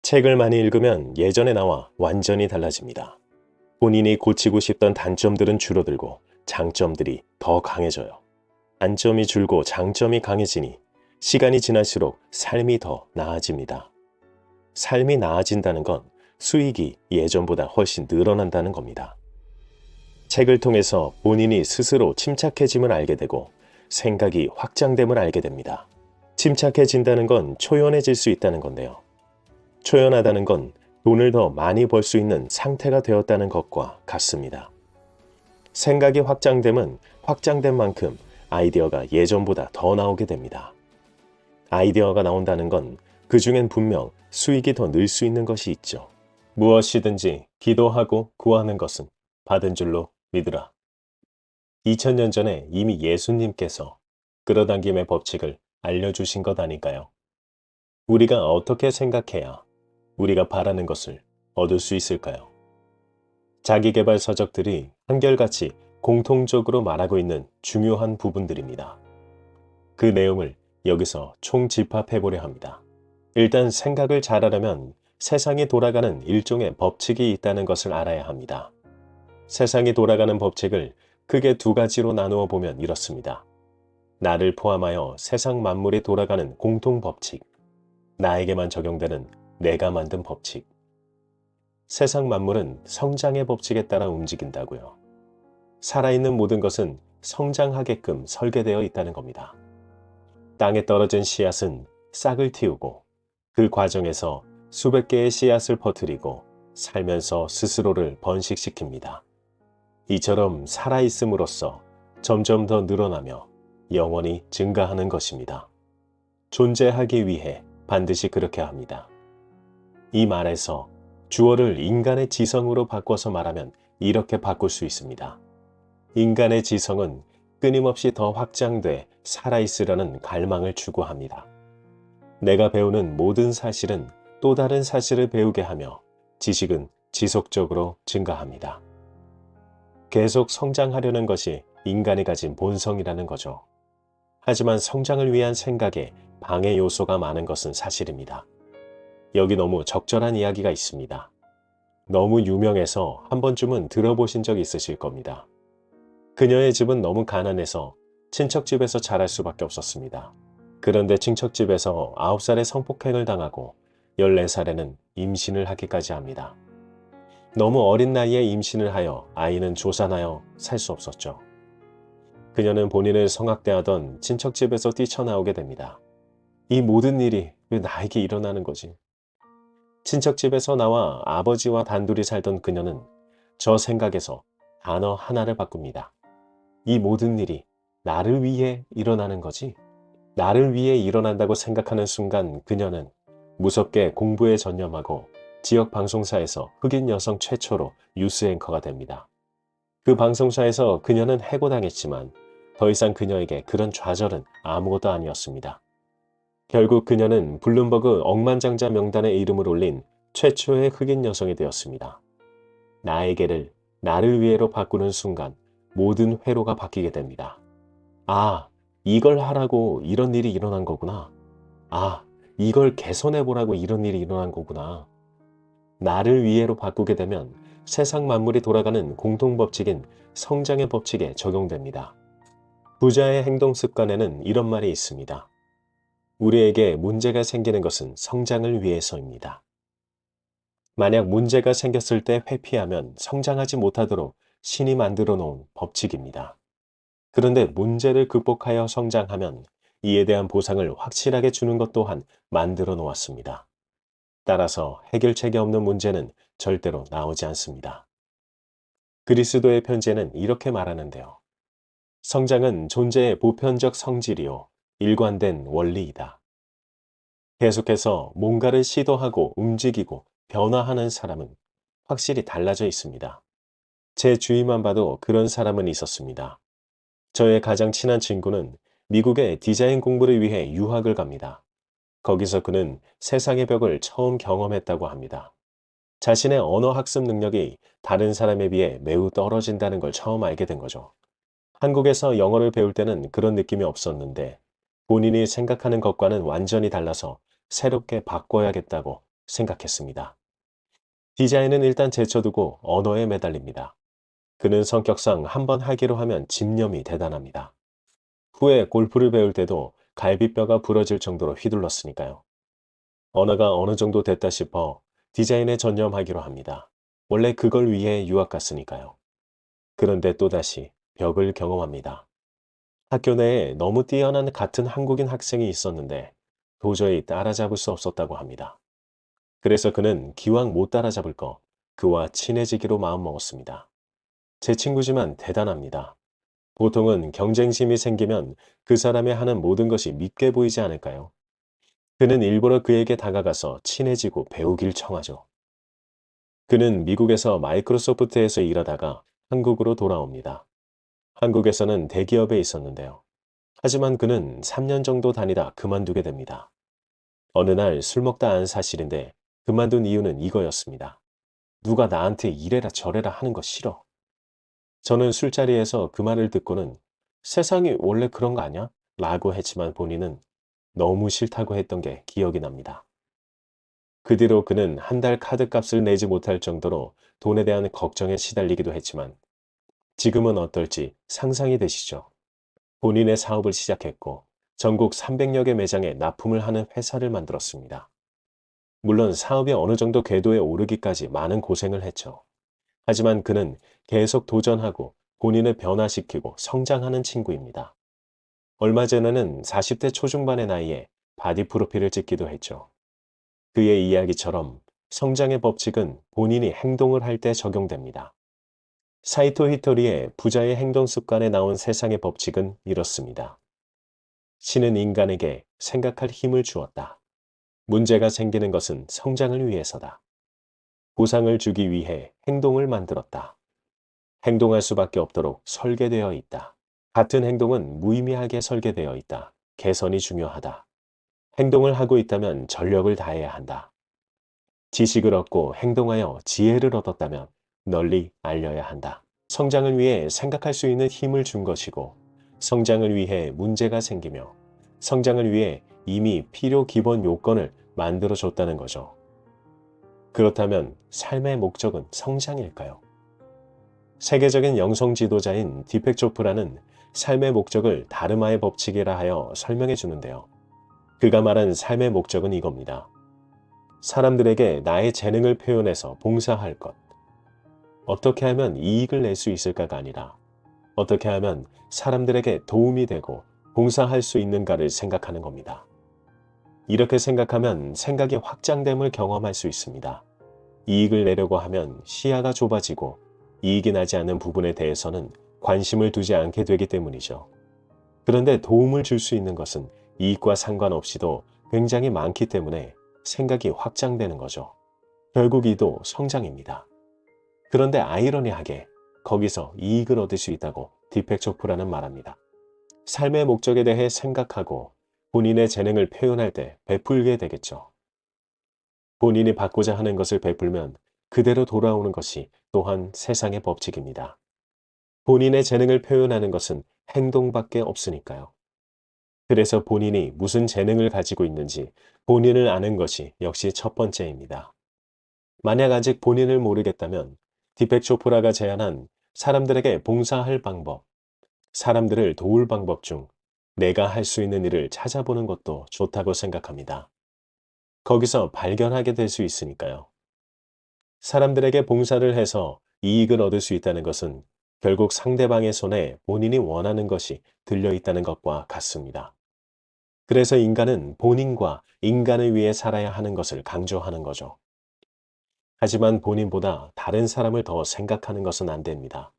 책을 많이 읽으면 예전의 나와 완전히 달라집니다. 본인이 고치고 싶던 단점들은 줄어들고 장점들이 더 강해져요. 단점이 줄고 장점이 강해지니 시간이 지날수록 삶이 더 나아집니다. 삶이 나아진다는 건 수익이 예전보다 훨씬 늘어난다는 겁니다. 책을 통해서 본인이 스스로 침착해짐을 알게 되고 생각이 확장됨을 알게 됩니다. 침착해진다는 건 초연해질 수 있다는 건데요. 초연하다는 건 돈을 더 많이 벌 수 있는 상태가 되었다는 것과 같습니다. 생각이 확장됨은 확장된 만큼 아이디어가 예전보다 더 나오게 됩니다. 아이디어가 나온다는 건 그중엔 분명 수익이 더 늘 수 있는 것이 있죠. 무엇이든지 기도하고 구하는 것은 받은 줄로 믿으라. 2000년 전에 이미 예수님께서 끌어당김의 법칙을 알려주신 것 아닐까요? 우리가 어떻게 생각해야 우리가 바라는 것을 얻을 수 있을까요? 자기계발 서적들이 한결같이 공통적으로 말하고 있는 중요한 부분들입니다. 그 내용을 여기서 총집합해 보려 합니다. 일단 생각을 잘하려면 세상이 돌아가는 일종의 법칙이 있다는 것을 알아야 합니다. 세상이 돌아가는 법칙을 크게 두 가지로 나누어 보면 이렇습니다. 나를 포함하여 세상 만물이 돌아가는 공통 법칙, 나에게만 적용되는 내가 만든 법칙. 세상 만물은 성장의 법칙에 따라 움직인다고요. 살아있는 모든 것은 성장하게끔 설계되어 있다는 겁니다. 땅에 떨어진 씨앗은 싹을 틔우고 그 과정에서 수백 개의 씨앗을 퍼뜨리고 살면서 스스로를 번식시킵니다. 이처럼 살아있음으로써 점점 더 늘어나며 영원히 증가하는 것입니다. 존재하기 위해 반드시 그렇게 합니다. 이 말에서 주어를 인간의 지성으로 바꿔서 말하면 이렇게 바꿀 수 있습니다. 인간의 지성은 끊임없이 더 확장돼 살아있으려는 갈망을 추구합니다. 내가 배우는 모든 사실은 또 다른 사실을 배우게 하며 지식은 지속적으로 증가합니다. 계속 성장하려는 것이 인간이 가진 본성이라는 거죠. 하지만 성장을 위한 생각에 방해 요소가 많은 것은 사실입니다. 여기 너무 적절한 이야기가 있습니다. 너무 유명해서 한 번쯤은 들어보신 적 있으실 겁니다. 그녀의 집은 너무 가난해서 친척집에서 자랄 수밖에 없었습니다. 그런데 친척집에서 9살에 성폭행을 당하고 14살에는 임신을 하기까지 합니다. 너무 어린 나이에 임신을 하여 아이는 조산하여 살 수 없었죠. 그녀는 본인을 성학대하던 친척집에서 뛰쳐나오게 됩니다. 이 모든 일이 왜 나에게 일어나는 거지? 친척집에서 나와 아버지와 단둘이 살던 그녀는 저 생각에서 단어 하나를 바꿉니다. 이 모든 일이 나를 위해 일어나는 거지? 나를 위해 일어난다고 생각하는 순간 그녀는 무섭게 공부에 전념하고 지역 방송사에서 흑인 여성 최초로 뉴스 앵커가 됩니다. 그 방송사에서 그녀는 해고당했지만 더 이상 그녀에게 그런 좌절은 아무것도 아니었습니다. 결국 그녀는 블룸버그 억만장자 명단에 이름을 올린 최초의 흑인 여성이 되었습니다. 나에게를 나를 위해로 바꾸는 순간 모든 회로가 바뀌게 됩니다. 아, 이걸 하라고 이런 일이 일어난 거구나. 아, 이걸 개선해보라고 이런 일이 일어난 거구나. 나를 위해로 바꾸게 되면 세상 만물이 돌아가는 공통법칙인 성장의 법칙에 적용됩니다. 부자의 행동 습관에는 이런 말이 있습니다. 우리에게 문제가 생기는 것은 성장을 위해서입니다. 만약 문제가 생겼을 때 회피하면 성장하지 못하도록 신이 만들어 놓은 법칙입니다. 그런데 문제를 극복하여 성장하면 이에 대한 보상을 확실하게 주는 것 또한 만들어 놓았습니다. 따라서 해결책이 없는 문제는 절대로 나오지 않습니다. 그리스도의 편지에는 이렇게 말하는데요. 성장은 존재의 보편적 성질이요, 일관된 원리이다. 계속해서 뭔가를 시도하고 움직이고 변화하는 사람은 확실히 달라져 있습니다. 제 주위만 봐도 그런 사람은 있었습니다. 저의 가장 친한 친구는 미국에 디자인 공부를 위해 유학을 갑니다. 거기서 그는 세상의 벽을 처음 경험했다고 합니다. 자신의 언어 학습 능력이 다른 사람에 비해 매우 떨어진다는 걸 처음 알게 된 거죠. 한국에서 영어를 배울 때는 그런 느낌이 없었는데 본인이 생각하는 것과는 완전히 달라서 새롭게 바꿔야겠다고 생각했습니다. 디자인은 일단 제쳐두고 언어에 매달립니다. 그는 성격상 한번 하기로 하면 집념이 대단합니다. 후에 골프를 배울 때도 갈비뼈가 부러질 정도로 휘둘렀으니까요. 언어가 어느 정도 됐다 싶어 디자인에 전념하기로 합니다. 원래 그걸 위해 유학 갔으니까요. 그런데 또다시 벽을 경험합니다. 학교 내에 너무 뛰어난 같은 한국인 학생이 있었는데 도저히 따라잡을 수 없었다고 합니다. 그래서 그는 기왕 못 따라잡을 거 그와 친해지기로 마음먹었습니다. 제 친구지만 대단합니다. 보통은 경쟁심이 생기면 그 사람의 하는 모든 것이 믿게 보이지 않을까요? 그는 일부러 그에게 다가가서 친해지고 배우길 청하죠. 그는 미국에서 마이크로소프트에서 일하다가 한국으로 돌아옵니다. 한국에서는 대기업에 있었는데요. 하지만 그는 3년 정도 다니다 그만두게 됩니다. 어느 날 술 먹다 안 사실인데 그만둔 이유는 이거였습니다. 누가 나한테 이래라 저래라 하는 거 싫어. 저는 술자리에서 그 말을 듣고는 세상이 원래 그런 거 아냐? 라고 했지만 본인은 너무 싫다고 했던 게 기억이 납니다. 그 뒤로 그는 한 달 카드값을 내지 못할 정도로 돈에 대한 걱정에 시달리기도 했지만 지금은 어떨지 상상이 되시죠? 본인의 사업을 시작했고 전국 300여 개 매장에 납품을 하는 회사를 만들었습니다. 물론 사업이 어느 정도 궤도에 오르기까지 많은 고생을 했죠. 하지만 그는 계속 도전하고 본인을 변화시키고 성장하는 친구입니다. 얼마 전에는 40대 초중반의 나이에 바디 프로필을 찍기도 했죠. 그의 이야기처럼 성장의 법칙은 본인이 행동을 할 때 적용됩니다. 사이토 히토리의 부자의 행동 습관에 나온 세상의 법칙은 이렇습니다. 신은 인간에게 생각할 힘을 주었다. 문제가 생기는 것은 성장을 위해서다. 보상을 주기 위해 행동을 만들었다. 행동할 수밖에 없도록 설계되어 있다. 같은 행동은 무의미하게 설계되어 있다. 개선이 중요하다. 행동을 하고 있다면 전력을 다해야 한다. 지식을 얻고 행동하여 지혜를 얻었다면 널리 알려야 한다. 성장을 위해 생각할 수 있는 힘을 준 것이고, 성장을 위해 문제가 생기며, 성장을 위해 이미 필요 기본 요건을 만들어줬다는 거죠. 그렇다면 삶의 목적은 성장일까요? 세계적인 영성 지도자인 디펙 조프라는 삶의 목적을 다르마의 법칙이라 하여 설명해 주는데요. 그가 말한 삶의 목적은 이겁니다. 사람들에게 나의 재능을 표현해서 봉사할 것. 어떻게 하면 이익을 낼 수 있을까가 아니라 어떻게 하면 사람들에게 도움이 되고 봉사할 수 있는가를 생각하는 겁니다. 이렇게 생각하면 생각이 확장됨을 경험할 수 있습니다. 이익을 내려고 하면 시야가 좁아지고 이익이 나지 않는 부분에 대해서는 관심을 두지 않게 되기 때문이죠. 그런데 도움을 줄 수 있는 것은 이익과 상관없이도 굉장히 많기 때문에 생각이 확장되는 거죠. 결국 이도 성장입니다. 그런데 아이러니하게 거기서 이익을 얻을 수 있다고 디펙 조프라는 말합니다. 삶의 목적에 대해 생각하고 본인의 재능을 표현할 때 베풀게 되겠죠. 본인이 받고자 하는 것을 베풀면 그대로 돌아오는 것이 또한 세상의 법칙입니다. 본인의 재능을 표현하는 것은 행동밖에 없으니까요. 그래서 본인이 무슨 재능을 가지고 있는지 본인을 아는 것이 역시 첫 번째입니다. 만약 아직 본인을 모르겠다면 디펙 초프라가 제안한 사람들에게 봉사할 방법, 사람들을 도울 방법 중 내가 할 수 있는 일을 찾아보는 것도 좋다고 생각합니다. 거기서 발견하게 될 수 있으니까요. 사람들에게 봉사를 해서 이익을 얻을 수 있다는 것은 결국 상대방의 손에 본인이 원하는 것이 들려 있다는 것과 같습니다. 그래서 인간은 본인과 인간을 위해 살아야 하는 것을 강조하는 거죠. 하지만 본인보다 다른 사람을 더 생각하는 것은 안 됩니다.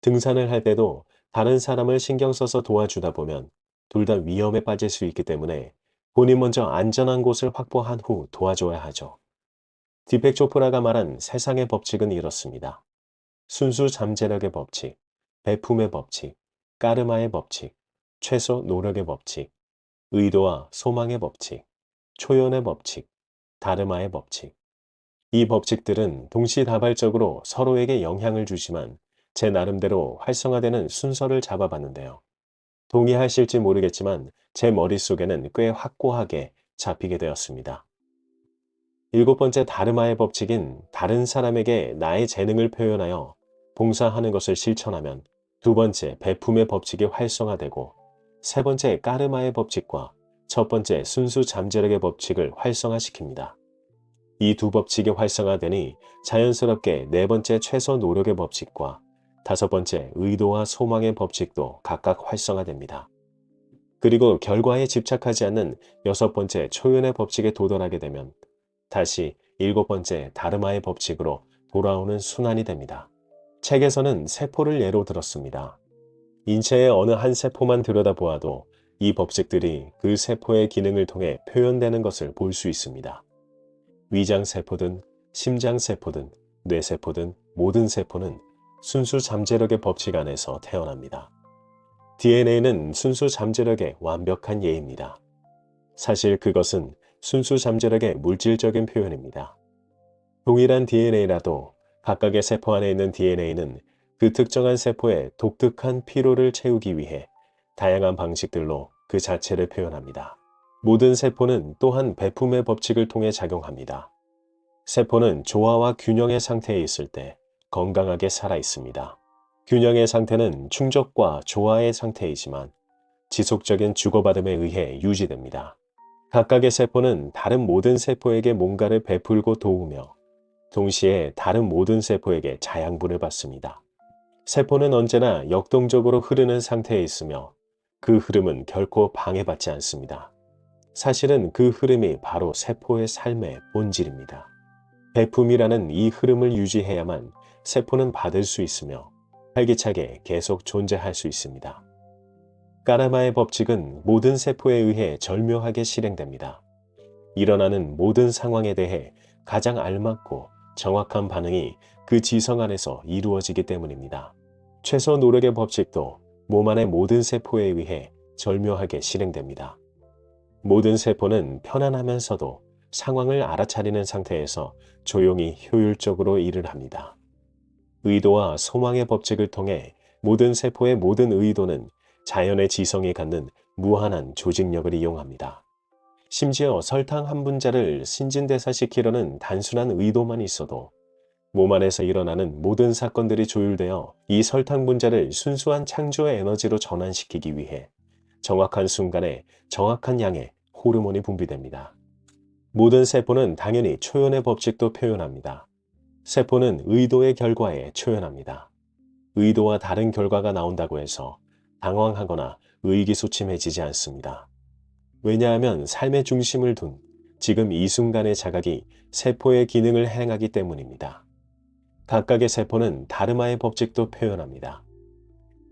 등산을 할 때도 다른 사람을 신경 써서 도와주다 보면 둘 다 위험에 빠질 수 있기 때문에 본인 먼저 안전한 곳을 확보한 후 도와줘야 하죠. 디펙 조프라가 말한 세상의 법칙은 이렇습니다. 순수 잠재력의 법칙, 배품의 법칙, 까르마의 법칙, 최소 노력의 법칙, 의도와 소망의 법칙, 초연의 법칙, 다르마의 법칙. 이 법칙들은 동시다발적으로 서로에게 영향을 주지만 제 나름대로 활성화되는 순서를 잡아봤는데요. 동의하실지 모르겠지만 제 머릿속에는 꽤 확고하게 잡히게 되었습니다. 7번째 다르마의 법칙인 다른 사람에게 나의 재능을 표현하여 봉사하는 것을 실천하면 2번째 베품의 법칙이 활성화되고 3번째 까르마의 법칙과 첫 번째 순수 잠재력의 법칙을 활성화시킵니다. 이 두 법칙이 활성화되니 자연스럽게 4번째 최소 노력의 법칙과 5번째 의도와 소망의 법칙도 각각 활성화됩니다. 그리고 결과에 집착하지 않는 6번째 초연의 법칙에 도달하게 되면 다시 7번째 다르마의 법칙으로 돌아오는 순환이 됩니다. 책에서는 세포를 예로 들었습니다. 인체의 어느 한 세포만 들여다보아도 이 법칙들이 그 세포의 기능을 통해 표현되는 것을 볼 수 있습니다. 위장세포든 심장세포든 뇌세포든 모든 세포는 순수 잠재력의 법칙 안에서 태어납니다. DNA는 순수 잠재력의 완벽한 예입니다. 사실 그것은 순수 잠재력의 물질적인 표현입니다. 동일한 DNA라도 각각의 세포 안에 있는 DNA는 그 특정한 세포의 독특한 필요를 채우기 위해 다양한 방식들로 그 자체를 표현합니다. 모든 세포는 또한 배품의 법칙을 통해 작용합니다. 세포는 조화와 균형의 상태에 있을 때 건강하게 살아 있습니다. 균형의 상태는 충족과 조화의 상태이지만 지속적인 주고받음에 의해 유지됩니다. 각각의 세포는 다른 모든 세포에게 뭔가를 베풀고 도우며 동시에 다른 모든 세포에게 자양분을 받습니다. 세포는 언제나 역동적으로 흐르는 상태에 있으며 그 흐름은 결코 방해받지 않습니다. 사실은 그 흐름이 바로 세포의 삶의 본질입니다. 배품이라는 이 흐름을 유지해야만 세포는 받을 수 있으며 활기차게 계속 존재할 수 있습니다. 까르마의 법칙은 모든 세포에 의해 절묘하게 실행됩니다. 일어나는 모든 상황에 대해 가장 알맞고 정확한 반응이 그 지성 안에서 이루어지기 때문입니다. 최소 노력의 법칙도 몸 안의 모든 세포에 의해 절묘하게 실행됩니다. 모든 세포는 편안하면서도 상황을 알아차리는 상태에서 조용히 효율적으로 일을 합니다. 의도와 소망의 법칙을 통해 모든 세포의 모든 의도는 자연의 지성이 갖는 무한한 조직력을 이용합니다. 심지어 설탕 한 분자를 신진대사시키려는 단순한 의도만 있어도 몸 안에서 일어나는 모든 사건들이 조율되어 이 설탕 분자를 순수한 창조의 에너지로 전환시키기 위해 정확한 순간에 정확한 양의 호르몬이 분비됩니다. 모든 세포는 당연히 초연의 법칙도 표현합니다. 세포는 의도의 결과에 초연합니다. 의도와 다른 결과가 나온다고 해서 당황하거나 의기소침해지지 않습니다. 왜냐하면 삶의 중심을 둔 지금 이 순간의 자각이 세포의 기능을 행하기 때문입니다. 각각의 세포는 다르마의 법칙도 표현합니다.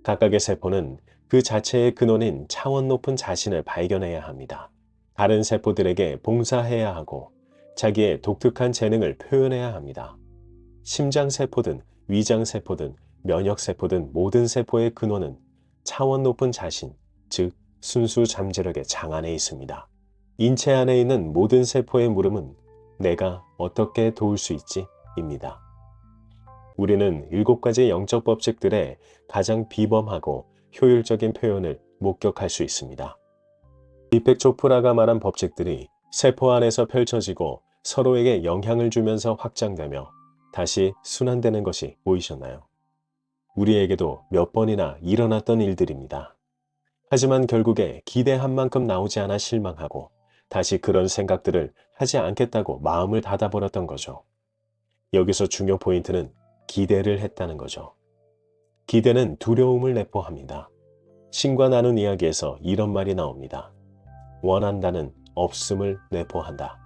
각각의 세포는 그 자체의 근원인 차원 높은 자신을 발견해야 합니다. 다른 세포들에게 봉사해야 하고 자기의 독특한 재능을 표현해야 합니다. 심장세포든 위장세포든 면역세포든 모든 세포의 근원은 차원 높은 자신, 즉 순수 잠재력의 장 안에 있습니다. 인체 안에 있는 모든 세포의 물음은 내가 어떻게 도울 수 있지? 입니다. 우리는 7가지 영적 법칙들의 가장 비범하고 효율적인 표현을 목격할 수 있습니다. 디펙 초프라가 말한 법칙들이 세포 안에서 펼쳐지고 서로에게 영향을 주면서 확장되며 다시 순환되는 것이 보이셨나요? 우리에게도 몇 번이나 일어났던 일들입니다. 하지만 결국에 기대한 만큼 나오지 않아 실망하고 다시 그런 생각들을 하지 않겠다고 마음을 닫아버렸던 거죠. 여기서 중요 포인트는 기대를 했다는 거죠. 기대는 두려움을 내포합니다. 신과 나눈 이야기에서 이런 말이 나옵니다. 원한다는 없음을 내포한다.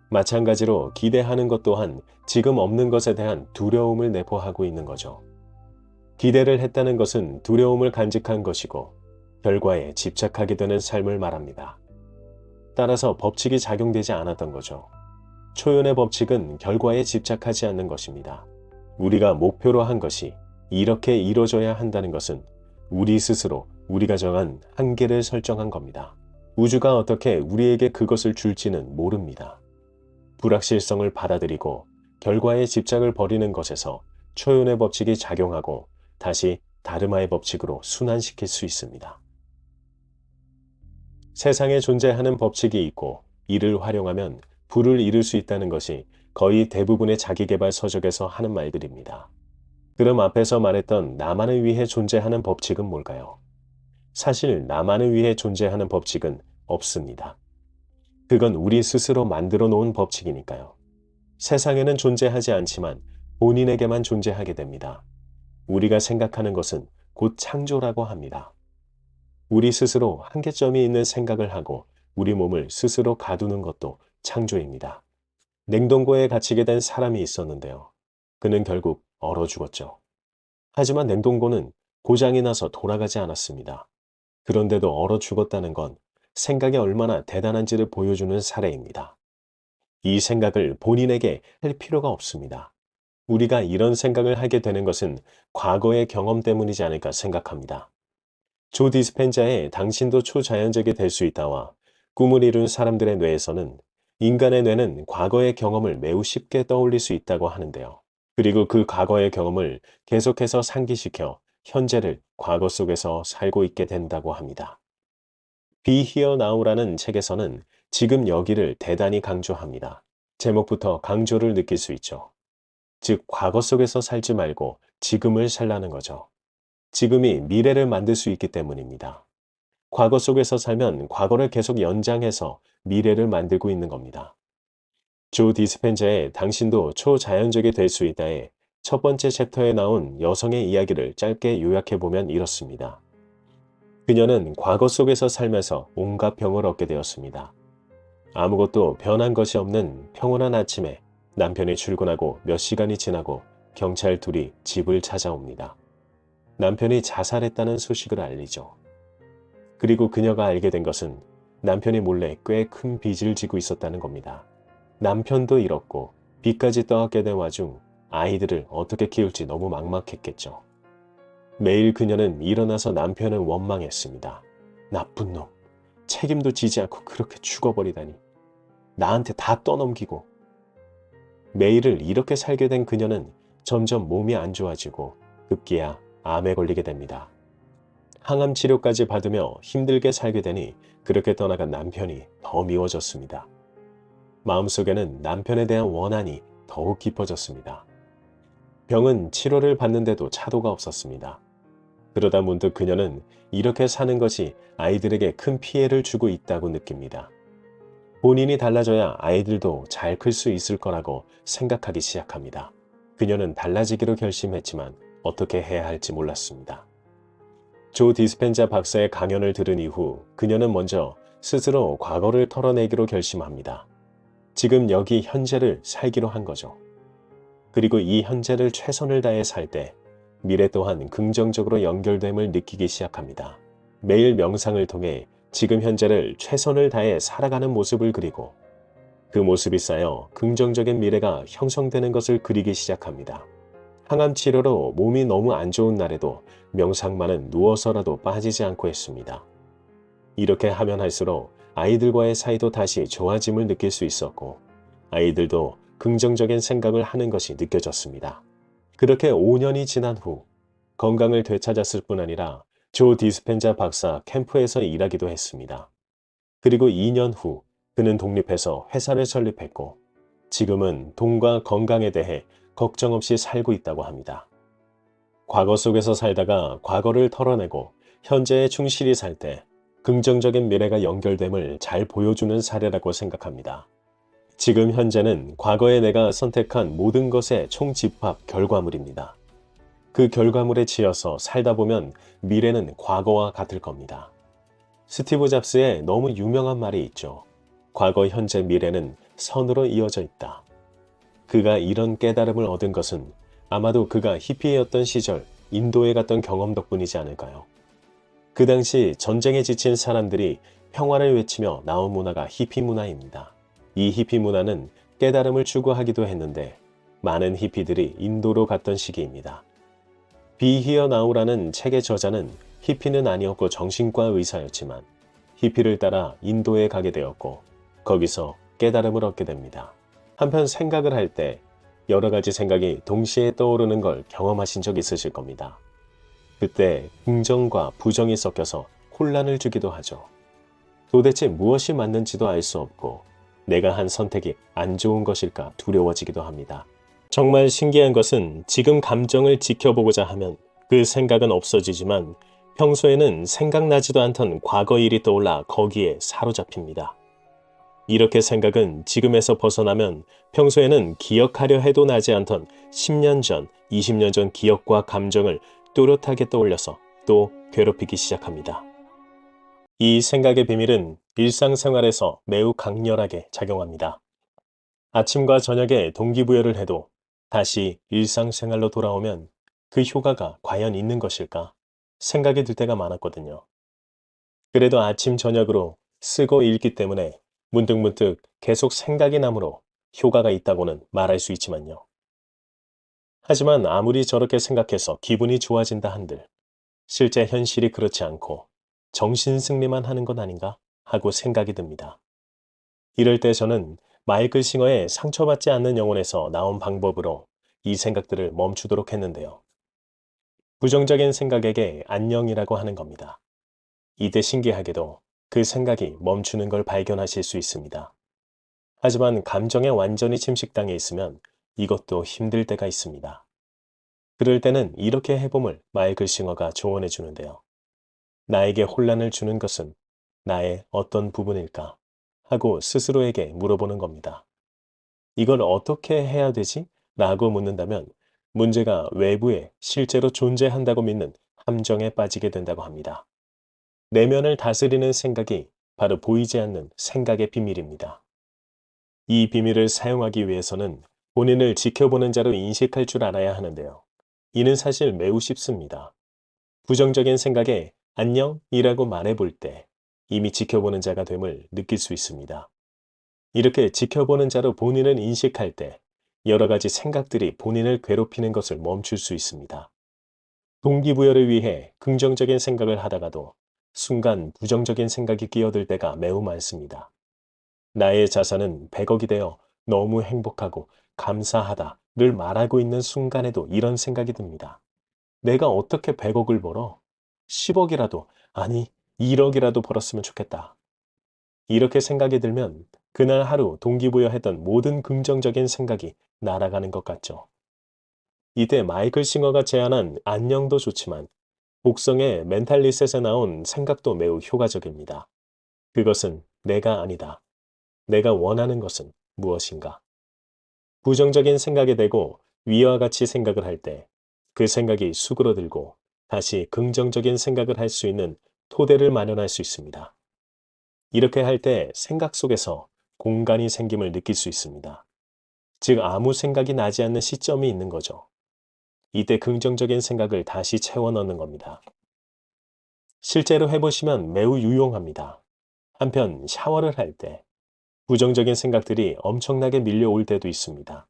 마찬가지로 기대하는 것 또한 지금 없는 것에 대한 두려움을 내포하고 있는 거죠. 기대를 했다는 것은 두려움을 간직한 것이고 결과에 집착하게 되는 삶을 말합니다. 따라서 법칙이 작용되지 않았던 거죠. 초연의 법칙은 결과에 집착하지 않는 것입니다. 우리가 목표로 한 것이 이렇게 이루어져야 한다는 것은 우리 스스로 우리가 정한 한계를 설정한 겁니다. 우주가 어떻게 우리에게 그것을 줄지는 모릅니다. 불확실성을 받아들이고 결과에 집착을 버리는 것에서 초연의 법칙이 작용하고 다시 다르마의 법칙으로 순환시킬 수 있습니다. 세상에 존재하는 법칙이 있고 이를 활용하면 부를 이룰 수 있다는 것이 거의 대부분의 자기계발 서적에서 하는 말들입니다. 그럼 앞에서 말했던 나만을 위해 존재하는 법칙은 뭘까요? 사실 나만을 위해 존재하는 법칙은 없습니다. 그건 우리 스스로 만들어 놓은 법칙이니까요. 세상에는 존재하지 않지만 본인에게만 존재하게 됩니다. 우리가 생각하는 것은 곧 창조라고 합니다. 우리 스스로 한계점이 있는 생각을 하고 우리 몸을 스스로 가두는 것도 창조입니다. 냉동고에 갇히게 된 사람이 있었는데요. 그는 결국 얼어 죽었죠. 하지만 냉동고는 고장이 나서 돌아가지 않았습니다. 그런데도 얼어 죽었다는 건 생각이 얼마나 대단한지를 보여주는 사례입니다. 이 생각을 본인에게 할 필요가 없습니다. 우리가 이런 생각을 하게 되는 것은 과거의 경험 때문이지 않을까 생각합니다. 조 디스펜자의 당신도 초자연적이 될 수 있다와 꿈을 이룬 사람들의 뇌에서는 인간의 뇌는 과거의 경험을 매우 쉽게 떠올릴 수 있다고 하는데요. 그리고 그 과거의 경험을 계속해서 상기시켜 현재를 과거 속에서 살고 있게 된다고 합니다. Be Here Now라는 책에서는 지금 여기를 대단히 강조합니다. 제목부터 강조를 느낄 수 있죠. 즉, 과거 속에서 살지 말고 지금을 살라는 거죠. 지금이 미래를 만들 수 있기 때문입니다. 과거 속에서 살면 과거를 계속 연장해서 미래를 만들고 있는 겁니다. 조 디스펜자의 당신도 초자연적이 될 수 있다의 첫 번째 챕터에 나온 여성의 이야기를 짧게 요약해보면 이렇습니다. 그녀는 과거 속에서 살면서 온갖 병을 얻게 되었습니다. 아무것도 변한 것이 없는 평온한 아침에 남편이 출근하고 몇 시간이 지나고 경찰 둘이 집을 찾아옵니다. 남편이 자살했다는 소식을 알리죠. 그리고 그녀가 알게 된 것은 남편이 몰래 꽤 큰 빚을 지고 있었다는 겁니다. 남편도 잃었고 빚까지 떠안게 된 와중 아이들을 어떻게 키울지 너무 막막했겠죠. 매일 그녀는 일어나서 남편을 원망했습니다. 나쁜 놈, 책임도 지지 않고 그렇게 죽어버리다니. 나한테 다 떠넘기고. 매일을 이렇게 살게 된 그녀는 점점 몸이 안 좋아지고 급기야 암에 걸리게 됩니다. 항암 치료까지 받으며 힘들게 살게 되니 그렇게 떠나간 남편이 더 미워졌습니다. 마음속에는 남편에 대한 원한이 더욱 깊어졌습니다. 병은 치료를 받는데도 차도가 없었습니다. 그러다 문득 그녀는 이렇게 사는 것이 아이들에게 큰 피해를 주고 있다고 느낍니다. 본인이 달라져야 아이들도 잘 클 수 있을 거라고 생각하기 시작합니다. 그녀는 달라지기로 결심했지만 어떻게 해야 할지 몰랐습니다. 조 디스펜자 박사의 강연을 들은 이후 그녀는 먼저 스스로 과거를 털어내기로 결심합니다. 지금 여기 현재를 살기로 한 거죠. 그리고 이 현재를 최선을 다해 살 때 미래 또한 긍정적으로 연결됨을 느끼기 시작합니다. 매일 명상을 통해 지금 현재를 최선을 다해 살아가는 모습을 그리고 그 모습이 쌓여 긍정적인 미래가 형성되는 것을 그리기 시작합니다. 항암 치료로 몸이 너무 안 좋은 날에도 명상만은 누워서라도 빠지지 않고 했습니다. 이렇게 하면 할수록 아이들과의 사이도 다시 좋아짐을 느낄 수 있었고 아이들도 긍정적인 생각을 하는 것이 느껴졌습니다. 그렇게 5년이 지난 후 건강을 되찾았을 뿐 아니라 조 디스펜자 박사 캠프에서 일하기도 했습니다. 그리고 2년 후 그는 독립해서 회사를 설립했고 지금은 돈과 건강에 대해 걱정 없이 살고 있다고 합니다. 과거 속에서 살다가 과거를 털어내고 현재에 충실히 살 때 긍정적인 미래가 연결됨을 잘 보여주는 사례라고 생각합니다. 지금 현재는 과거에 내가 선택한 모든 것의 총집합 결과물입니다. 그 결과물에 치여서 살다 보면 미래는 과거와 같을 겁니다. 스티브 잡스의 너무 유명한 말이 있죠. 과거, 현재, 미래는 선으로 이어져 있다. 그가 이런 깨달음을 얻은 것은 아마도 그가 히피였던 시절 인도에 갔던 경험 덕분이지 않을까요? 그 당시 전쟁에 지친 사람들이 평화를 외치며 나온 문화가 히피 문화입니다. 이 히피 문화는 깨달음을 추구하기도 했는데 많은 히피들이 인도로 갔던 시기입니다. Be Here Now라는 책의 저자는 히피는 아니었고 정신과 의사였지만 히피를 따라 인도에 가게 되었고 거기서 깨달음을 얻게 됩니다. 한편 생각을 할 때 여러 가지 생각이 동시에 떠오르는 걸 경험하신 적 있으실 겁니다. 그때 긍정과 부정이 섞여서 혼란을 주기도 하죠. 도대체 무엇이 맞는지도 알 수 없고 내가 한 선택이 안 좋은 것일까 두려워지기도 합니다. 정말 신기한 것은 지금 감정을 지켜보고자 하면 그 생각은 없어지지만 평소에는 생각나지도 않던 과거 일이 떠올라 거기에 사로잡힙니다. 이렇게 생각은 지금에서 벗어나면 평소에는 기억하려 해도 나지 않던 10년 전, 20년 전 기억과 감정을 또렷하게 떠올려서 또 괴롭히기 시작합니다. 이 생각의 비밀은 일상생활에서 매우 강렬하게 작용합니다. 아침과 저녁에 동기부여를 해도 다시 일상생활로 돌아오면 그 효과가 과연 있는 것일까 생각이 들 때가 많았거든요. 그래도 아침 저녁으로 쓰고 읽기 때문에 문득문득 계속 생각이 나므로 효과가 있다고는 말할 수 있지만요. 하지만 아무리 저렇게 생각해서 기분이 좋아진다 한들 실제 현실이 그렇지 않고 정신승리만 하는 것 아닌가 하고 생각이 듭니다. 이럴 때 저는 마이클 싱어의 상처받지 않는 영혼에서 나온 방법으로 이 생각들을 멈추도록 했는데요. 부정적인 생각에게 안녕이라고 하는 겁니다. 이때 신기하게도 그 생각이 멈추는 걸 발견하실 수 있습니다. 하지만 감정에 완전히 침식당해 있으면 이것도 힘들 때가 있습니다. 그럴 때는 이렇게 해봄을 마이클 싱어가 조언해 주는데요. 나에게 혼란을 주는 것은 나의 어떤 부분일까? 하고 스스로에게 물어보는 겁니다. 이걸 어떻게 해야 되지? 라고 묻는다면 문제가 외부에 실제로 존재한다고 믿는 함정에 빠지게 된다고 합니다. 내면을 다스리는 생각이 바로 보이지 않는 생각의 비밀입니다. 이 비밀을 사용하기 위해서는 본인을 지켜보는 자로 인식할 줄 알아야 하는데요. 이는 사실 매우 쉽습니다. 부정적인 생각에 안녕이라고 말해볼 때 이미 지켜보는 자가 됨을 느낄 수 있습니다. 이렇게 지켜보는 자로 본인을 인식할 때 여러 가지 생각들이 본인을 괴롭히는 것을 멈출 수 있습니다. 동기부여를 위해 긍정적인 생각을 하다가도 순간 부정적인 생각이 끼어들 때가 매우 많습니다. 나의 자산은 100억이 되어 너무 행복하고 감사하다를 말하고 있는 순간에도 이런 생각이 듭니다. 내가 어떻게 100억을 벌어? 10억이라도, 아니 1억이라도 벌었으면 좋겠다. 이렇게 생각이 들면 그날 하루 동기부여했던 모든 긍정적인 생각이 날아가는 것 같죠. 이때 마이클 싱어가 제안한 안녕도 좋지만 복성의 멘탈 리셋에 나온 생각도 매우 효과적입니다. 그것은 내가 아니다. 내가 원하는 것은 무엇인가? 부정적인 생각에 대고 위와 같이 생각을 할 때 그 생각이 수그러들고 다시 긍정적인 생각을 할 수 있는 토대를 마련할 수 있습니다. 이렇게 할 때 생각 속에서 공간이 생김을 느낄 수 있습니다. 즉 아무 생각이 나지 않는 시점이 있는 거죠. 이때 긍정적인 생각을 다시 채워 넣는 겁니다. 실제로 해보시면 매우 유용합니다. 한편 샤워를 할 때 부정적인 생각들이 엄청나게 밀려올 때도 있습니다.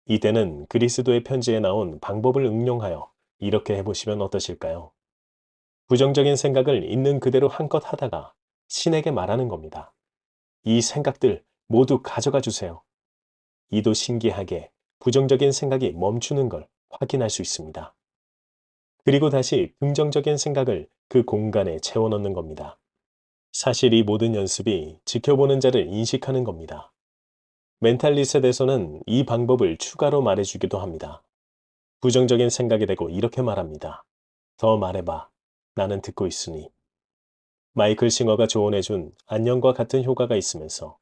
이때는 그리스도의 편지에 나온 방법을 응용하여 이렇게 해보시면 어떠실까요? 부정적인 생각을 있는 그대로 한껏 하다가 신에게 말하는 겁니다. 이 생각들 모두 가져가 주세요. 이도 신기하게 부정적인 생각이 멈추는 걸 확인할 수 있습니다. 그리고 다시 긍정적인 생각을 그 공간에 채워 넣는 겁니다. 사실 이 모든 연습이 지켜보는 자를 인식하는 겁니다. 멘탈 리셋에서는 이 방법을 추가로 말해주기도 합니다. 부정적인 생각이 되고 이렇게 말합니다. 더 말해봐. 나는 듣고 있으니. 마이클 싱어가 조언해준 안녕과 같은 효과가 있으면서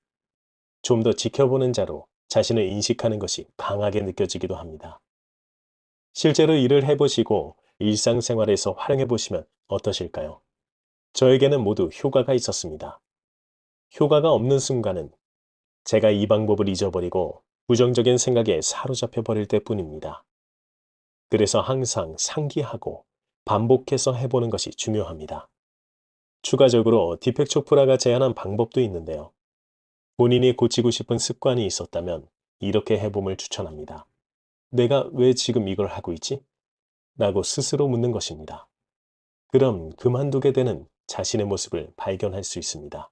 좀 더 지켜보는 자로 자신을 인식하는 것이 강하게 느껴지기도 합니다. 실제로 일을 해보시고 일상생활에서 활용해보시면 어떠실까요? 저에게는 모두 효과가 있었습니다. 효과가 없는 순간은 제가 이 방법을 잊어버리고 부정적인 생각에 사로잡혀 버릴 때뿐입니다. 그래서 항상 상기하고 반복해서 해보는 것이 중요합니다. 추가적으로 디펙 초프라가 제안한 방법도 있는데요. 본인이 고치고 싶은 습관이 있었다면 이렇게 해봄을 추천합니다. 내가 왜 지금 이걸 하고 있지? 라고 스스로 묻는 것입니다. 그럼 그만두게 되는 자신의 모습을 발견할 수 있습니다.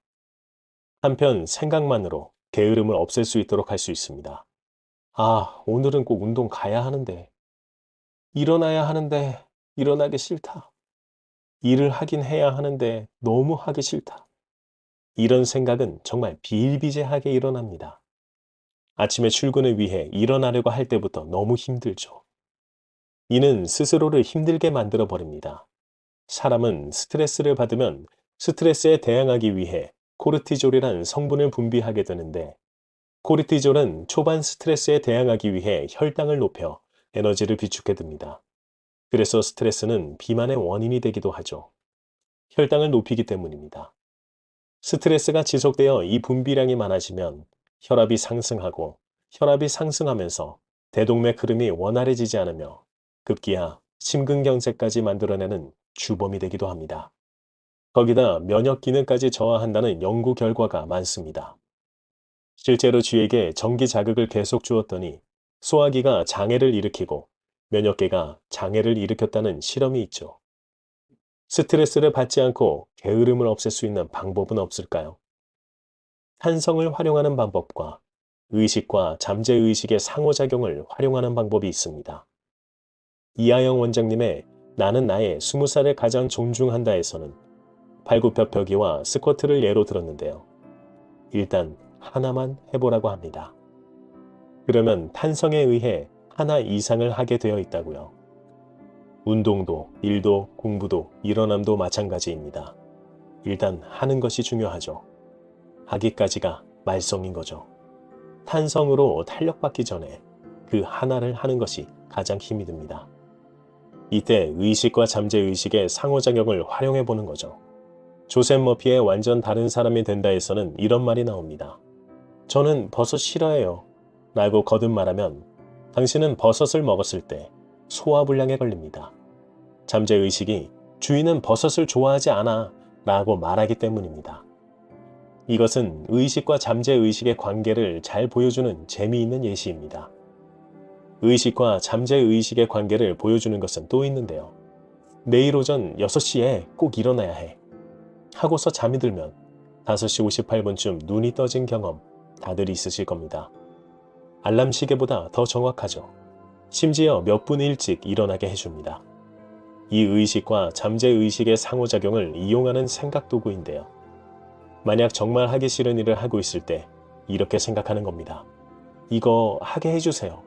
한편 생각만으로 게으름을 없앨 수 있도록 할 수 있습니다. 아, 오늘은 꼭 운동 가야 하는데, 일어나야 하는데, 일어나기 싫다. 일을 하긴 해야 하는데 너무 하기 싫다. 이런 생각은 정말 비일비재하게 일어납니다. 아침에 출근을 위해 일어나려고 할 때부터 너무 힘들죠. 이는 스스로를 힘들게 만들어 버립니다. 사람은 스트레스를 받으면 스트레스에 대항하기 위해 코르티졸이란 성분을 분비하게 되는데, 코르티졸은 초반 스트레스에 대항하기 위해 혈당을 높여 에너지를 비축해 둡니다. 그래서 스트레스는 비만의 원인이 되기도 하죠. 혈당을 높이기 때문입니다. 스트레스가 지속되어 이 분비량이 많아지면 혈압이 상승하고, 혈압이 상승하면서 대동맥 흐름이 원활해지지 않으며 급기야 심근경색까지 만들어내는 주범이 되기도 합니다. 거기다 면역 기능까지 저하한다는 연구 결과가 많습니다. 실제로 쥐에게 전기 자극을 계속 주었더니 소화기가 장애를 일으키고 면역계가 장애를 일으켰다는 실험이 있죠. 스트레스를 받지 않고 게으름을 없앨 수 있는 방법은 없을까요? 탄성을 활용하는 방법과 의식과 잠재의식의 상호작용을 활용하는 방법이 있습니다. 이하영 원장님의 나는 나의 20살을 가장 존중한다에서는 팔굽혀펴기와 스쿼트를 예로 들었는데요. 일단 하나만 해보라고 합니다. 그러면 탄성에 의해 하나 이상을 하게 되어 있다고요. 운동도, 일도, 공부도, 일어남도 마찬가지입니다. 일단 하는 것이 중요하죠. 하기까지가 말썽인 거죠. 탄성으로 탄력받기 전에 그 하나를 하는 것이 가장 힘이 듭니다. 이때 의식과 잠재의식의 상호작용을 활용해 보는 거죠. 조셉 머피의 완전 다른 사람이 된다에서는 이런 말이 나옵니다. 저는 버섯 싫어해요. 라고 거듭 말하면 당신은 버섯을 먹었을 때 소화불량에 걸립니다. 잠재의식이 주인은 버섯을 좋아하지 않아 라고 말하기 때문입니다. 이것은 의식과 잠재의식의 관계를 잘 보여주는 재미있는 예시입니다. 의식과 잠재의식의 관계를 보여주는 것은 또 있는데요. 내일 오전 6시에 꼭 일어나야 해. 하고서 잠이 들면 5시 58분쯤 눈이 떠진 경험 다들 있으실 겁니다. 알람 시계보다 더 정확하죠. 심지어 몇 분 일찍 일어나게 해줍니다. 이 의식과 잠재의식의 상호작용을 이용하는 생각 도구인데요. 만약 정말 하기 싫은 일을 하고 있을 때 이렇게 생각하는 겁니다. 이거 하게 해주세요.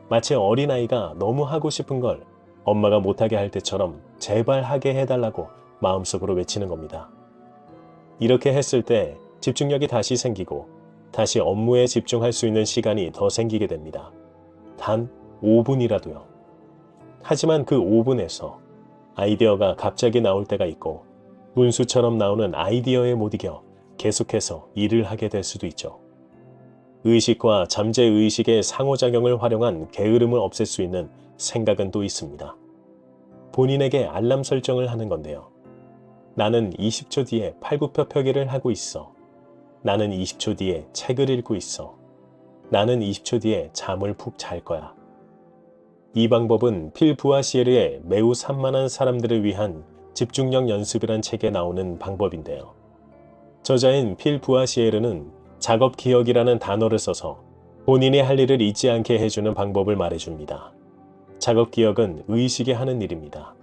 마치 어린아이가 너무 하고 싶은 걸 엄마가 못하게 할 때처럼 제발 하게 해달라고 마음속으로 외치는 겁니다. 이렇게 했을 때 집중력이 다시 생기고 다시 업무에 집중할 수 있는 시간이 더 생기게 됩니다. 단 5분이라도요. 하지만 그 5분에서 아이디어가 갑자기 나올 때가 있고 운수처럼 나오는 아이디어에 못 이겨 계속해서 일을 하게 될 수도 있죠. 의식과 잠재의식의 상호작용을 활용한 게으름을 없앨 수 있는 생각은 또 있습니다. 본인에게 알람 설정을 하는 건데요. 나는 20초 뒤에 팔굽혀펴기를 하고 있어. 나는 20초 뒤에 책을 읽고 있어. 나는 20초 뒤에 잠을 푹 잘 거야. 이 방법은 필 부아시에르의 매우 산만한 사람들을 위한 집중력 연습이란 책에 나오는 방법인데요. 저자인 필 부아시에르는 작업 기억이라는 단어를 써서 본인이 할 일을 잊지 않게 해주는 방법을 말해줍니다. 작업 기억은 의식이 하는 일입니다.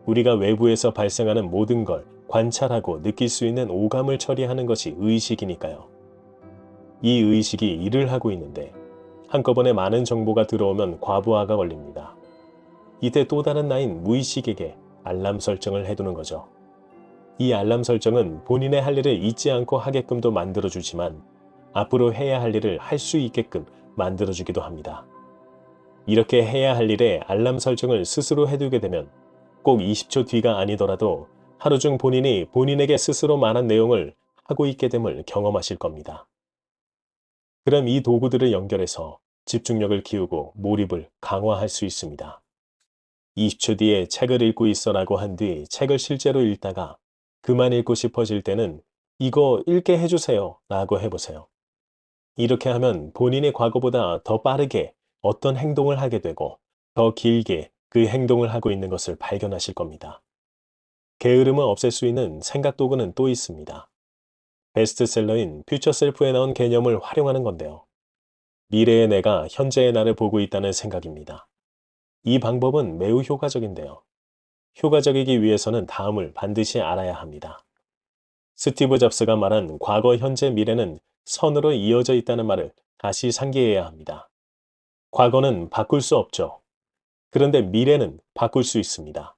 우리가 외부에서 발생하는 모든 걸 관찰하고 느낄 수 있는 오감을 처리하는 것이 의식이니까요. 이 의식이 일을 하고 있는데 한꺼번에 많은 정보가 들어오면 과부하가 걸립니다. 이때 또 다른 나인 무의식에게 알람 설정을 해두는 거죠. 이 알람 설정은 본인의 할 일을 잊지 않고 하게끔도 만들어주지만 앞으로 해야 할 일을 할 수 있게끔 만들어주기도 합니다. 이렇게 해야 할 일에 알람 설정을 스스로 해두게 되면 꼭 20초 뒤가 아니더라도 하루 중 본인이 본인에게 스스로 말한 내용을 하고 있게 됨을 경험하실 겁니다. 그럼 이 도구들을 연결해서 집중력을 키우고 몰입을 강화할 수 있습니다. 20초 뒤에 책을 읽고 있어라고 한 뒤 책을 실제로 읽다가 그만 읽고 싶어질 때는 이거 읽게 해주세요 라고 해보세요. 이렇게 하면 본인이 과거보다 더 빠르게 어떤 행동을 하게 되고 더 길게 그 행동을 하고 있는 것을 발견하실 겁니다. 게으름을 없앨 수 있는 생각 도구는 또 있습니다. 베스트셀러인 퓨처 셀프에 나온 개념을 활용하는 건데요. 미래의 내가 현재의 나를 보고 있다는 생각입니다. 이 방법은 매우 효과적인데요. 효과적이기 위해서는 다음을 반드시 알아야 합니다. 스티브 잡스가 말한 과거, 현재, 미래는 선으로 이어져 있다는 말을 다시 상기해야 합니다. 과거는 바꿀 수 없죠. 그런데 미래는 바꿀 수 있습니다.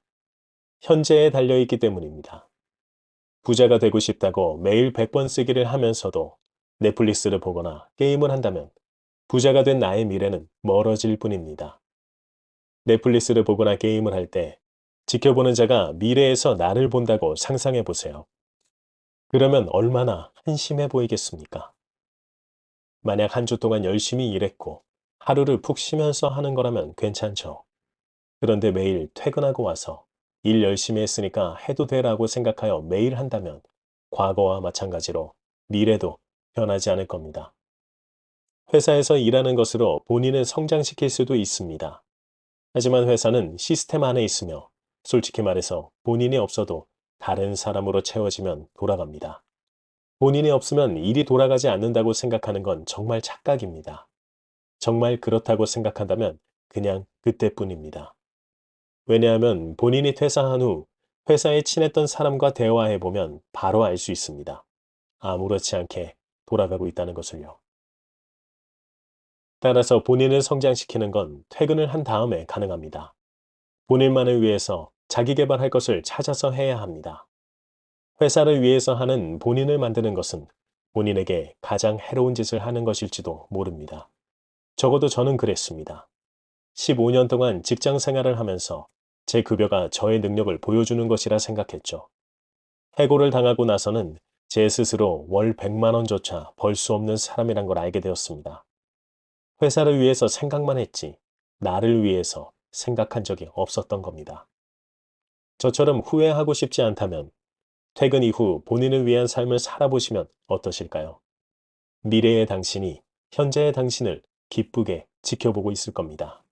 현재에 달려있기 때문입니다. 부자가 되고 싶다고 매일 100번 쓰기를 하면서도 넷플릭스를 보거나 게임을 한다면 부자가 된 나의 미래는 멀어질 뿐입니다. 넷플릭스를 보거나 게임을 할 때 지켜보는 자가 미래에서 나를 본다고 상상해 보세요. 그러면 얼마나 한심해 보이겠습니까? 만약 한 주 동안 열심히 일했고 하루를 푹 쉬면서 하는 거라면 괜찮죠. 그런데 매일 퇴근하고 와서 일 열심히 했으니까 해도 돼라고 생각하여 매일 한다면 과거와 마찬가지로 미래도 변하지 않을 겁니다. 회사에서 일하는 것으로 본인을 성장시킬 수도 있습니다. 하지만 회사는 시스템 안에 있으며 솔직히 말해서 본인이 없어도 다른 사람으로 채워지면 돌아갑니다. 본인이 없으면 일이 돌아가지 않는다고 생각하는 건 정말 착각입니다. 정말 그렇다고 생각한다면 그냥 그때뿐입니다. 왜냐하면 본인이 퇴사한 후 회사에 친했던 사람과 대화해보면 바로 알 수 있습니다. 아무렇지 않게 돌아가고 있다는 것을요. 따라서 본인을 성장시키는 건 퇴근을 한 다음에 가능합니다. 본인만을 위해서 자기 개발할 것을 찾아서 해야 합니다. 회사를 위해서 하는 본인을 만드는 것은 본인에게 가장 해로운 짓을 하는 것일지도 모릅니다. 적어도 저는 그랬습니다. 15년 동안 직장 생활을 하면서 제 급여가 저의 능력을 보여주는 것이라 생각했죠. 해고를 당하고 나서는 제 스스로 월 100만 원조차 벌 수 없는 사람이란 걸 알게 되었습니다. 회사를 위해서 생각만 했지 나를 위해서 생각한 적이 없었던 겁니다. 저처럼 후회하고 싶지 않다면 퇴근 이후 본인을 위한 삶을 살아보시면 어떠실까요? 미래의 당신이 현재의 당신을 기쁘게 지켜보고 있을 겁니다.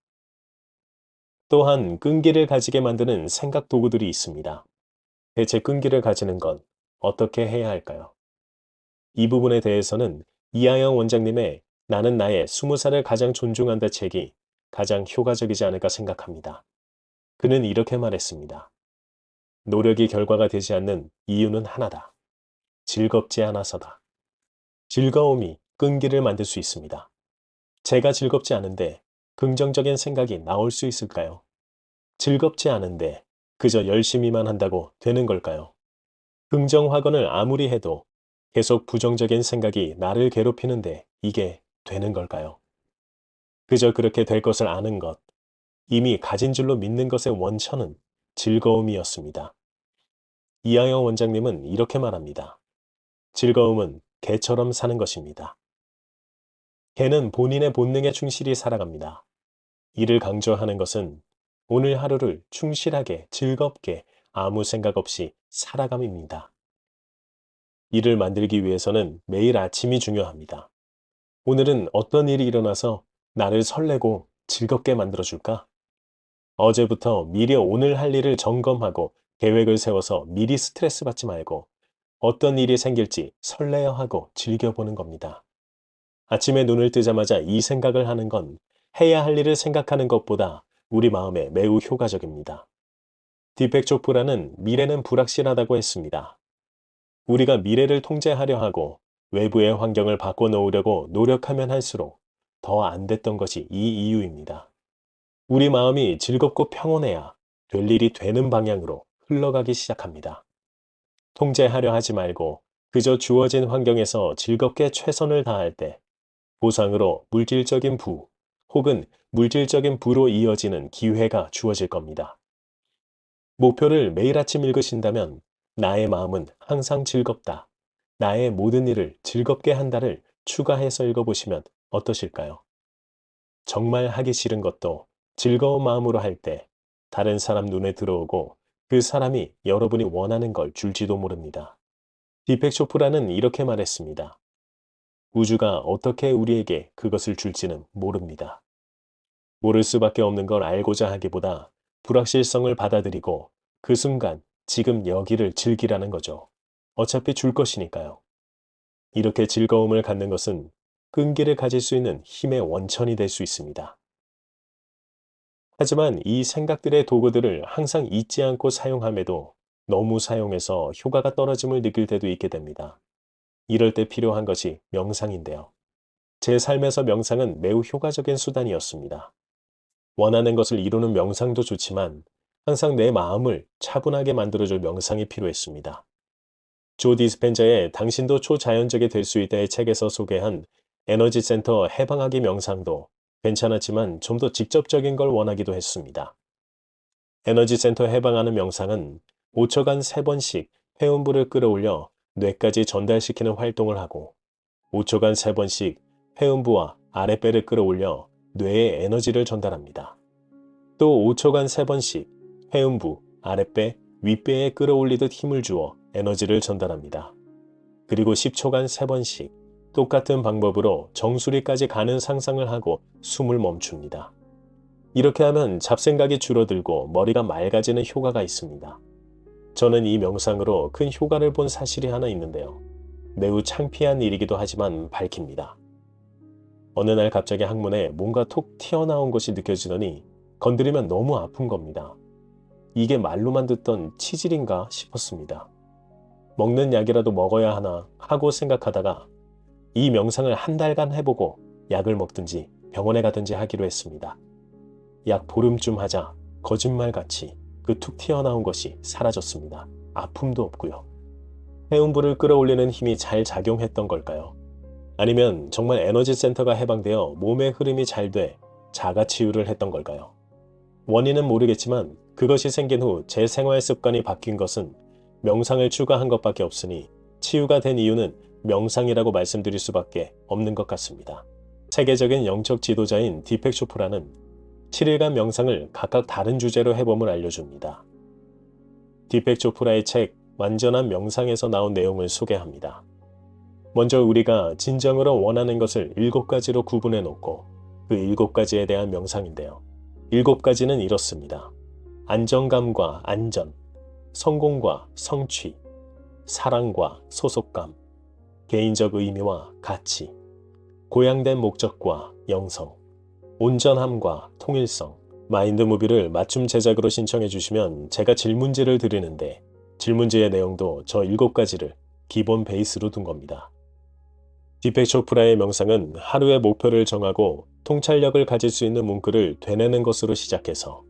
또한 끈기를 가지게 만드는 생각 도구들이 있습니다. 대체 끈기를 가지는 건 어떻게 해야 할까요? 이 부분에 대해서는 이하영 원장님의 나는 나의 20살을 가장 존중한다 책이 가장 효과적이지 않을까 생각합니다. 그는 이렇게 말했습니다. 노력이 결과가 되지 않는 이유는 하나다. 즐겁지 않아서다. 즐거움이 끈기를 만들 수 있습니다. 제가 즐겁지 않은데 긍정적인 생각이 나올 수 있을까요? 즐겁지 않은데 그저 열심히만 한다고 되는 걸까요? 긍정 확언을 아무리 해도 계속 부정적인 생각이 나를 괴롭히는데 이게 되는 걸까요? 그저 그렇게 될 것을 아는 것, 이미 가진 줄로 믿는 것의 원천은 즐거움이었습니다. 이하영 원장님은 이렇게 말합니다. 즐거움은 개처럼 사는 것입니다. 개는 본인의 본능에 충실히 살아갑니다. 이를 강조하는 것은 오늘 하루를 충실하게 즐겁게 아무 생각 없이 살아감입니다. 이를 만들기 위해서는 매일 아침이 중요합니다. 오늘은 어떤 일이 일어나서 나를 설레고 즐겁게 만들어줄까? 어제부터 미리 오늘 할 일을 점검하고 계획을 세워서 미리 스트레스 받지 말고 어떤 일이 생길지 설레어 하고 즐겨보는 겁니다. 아침에 눈을 뜨자마자 이 생각을 하는 건 해야 할 일을 생각하는 것보다 우리 마음에 매우 효과적입니다. 디펙 초프라는 미래는 불확실하다고 했습니다. 우리가 미래를 통제하려 하고 외부의 환경을 바꿔놓으려고 노력하면 할수록 더 안 됐던 것이 이 이유입니다. 우리 마음이 즐겁고 평온해야 될 일이 되는 방향으로 흘러가기 시작합니다. 통제하려 하지 말고 그저 주어진 환경에서 즐겁게 최선을 다할 때 보상으로 물질적인 부 혹은 물질적인 부로 이어지는 기회가 주어질 겁니다. 목표를 매일 아침 읽으신다면 나의 마음은 항상 즐겁다. 나의 모든 일을 즐겁게 한다를 추가해서 읽어보시면 어떠실까요? 정말 하기 싫은 것도 즐거운 마음으로 할 때 다른 사람 눈에 들어오고 그 사람이 여러분이 원하는 걸 줄지도 모릅니다. 디펙 쇼프라는 이렇게 말했습니다. 우주가 어떻게 우리에게 그것을 줄지는 모릅니다. 모를 수밖에 없는 걸 알고자 하기보다 불확실성을 받아들이고 그 순간 지금 여기를 즐기라는 거죠. 어차피 줄 것이니까요. 이렇게 즐거움을 갖는 것은 끈기를 가질 수 있는 힘의 원천이 될 수 있습니다. 하지만 이 생각들의 도구들을 항상 잊지 않고 사용함에도 너무 사용해서 효과가 떨어짐을 느낄 때도 있게 됩니다. 이럴 때 필요한 것이 명상인데요. 제 삶에서 명상은 매우 효과적인 수단이었습니다. 원하는 것을 이루는 명상도 좋지만 항상 내 마음을 차분하게 만들어줄 명상이 필요했습니다. 조 디스펜자의 당신도 초자연적이 될 수 있다의 책에서 소개한 에너지 센터 해방하기 명상도 괜찮았지만 좀 더 직접적인 걸 원하기도 했습니다. 에너지 센터 해방하는 명상은 5초간 3번씩 회음부를 끌어올려 뇌까지 전달시키는 활동을 하고 5초간 3번씩 회음부와 아랫배를 끌어올려 뇌에 에너지를 전달합니다. 또 5초간 3번씩 회음부, 아랫배, 윗배에 끌어올리듯 힘을 주어 에너지를 전달합니다. 그리고 10초간 3번씩 똑같은 방법으로 정수리까지 가는 상상을 하고 숨을 멈춥니다. 이렇게 하면 잡생각이 줄어들고 머리가 맑아지는 효과가 있습니다. 저는 이 명상으로 큰 효과를 본 사실이 하나 있는데요. 매우 창피한 일이기도 하지만 밝힙니다. 어느 날 갑자기 항문에 뭔가 톡 튀어나온 것이 느껴지더니 건드리면 너무 아픈 겁니다. 이게 말로만 듣던 치질인가 싶었습니다. 먹는 약이라도 먹어야 하나 하고 생각하다가 이 명상을 한 달간 해보고 약을 먹든지 병원에 가든지 하기로 했습니다. 약 보름쯤 하자 거짓말같이 그 툭 튀어나온 것이 사라졌습니다. 아픔도 없고요. 회음부를 끌어올리는 힘이 잘 작용했던 걸까요? 아니면 정말 에너지 센터가 해방되어 몸의 흐름이 잘 돼 자가치유를 했던 걸까요? 원인은 모르겠지만 그것이 생긴 후 제 생활 습관이 바뀐 것은 명상을 추가한 것밖에 없으니 치유가 된 이유는 명상이라고 말씀드릴 수밖에 없는 것 같습니다. 세계적인 영적 지도자인 디펙 초프라는 7일간 명상을 각각 다른 주제로 해봄을 알려줍니다. 디펙 초프라의 책 완전한 명상에서 나온 내용을 소개합니다. 먼저 우리가 진정으로 원하는 것을 7가지로 구분해 놓고 그 7가지에 대한 명상인데요. 7가지는 이렇습니다. 안정감과 안전, 성공과 성취, 사랑과 소속감, 개인적 의미와 가치, 고양된 목적과 영성, 온전함과 통일성. 마인드무비를 맞춤 제작으로 신청해 주시면 제가 질문지를 드리는데 질문지의 내용도 저 7가지를 기본 베이스로 둔 겁니다. 디펙 초프라의 명상은 하루의 목표를 정하고 통찰력을 가질 수 있는 문구를 되뇌는 것으로 시작해서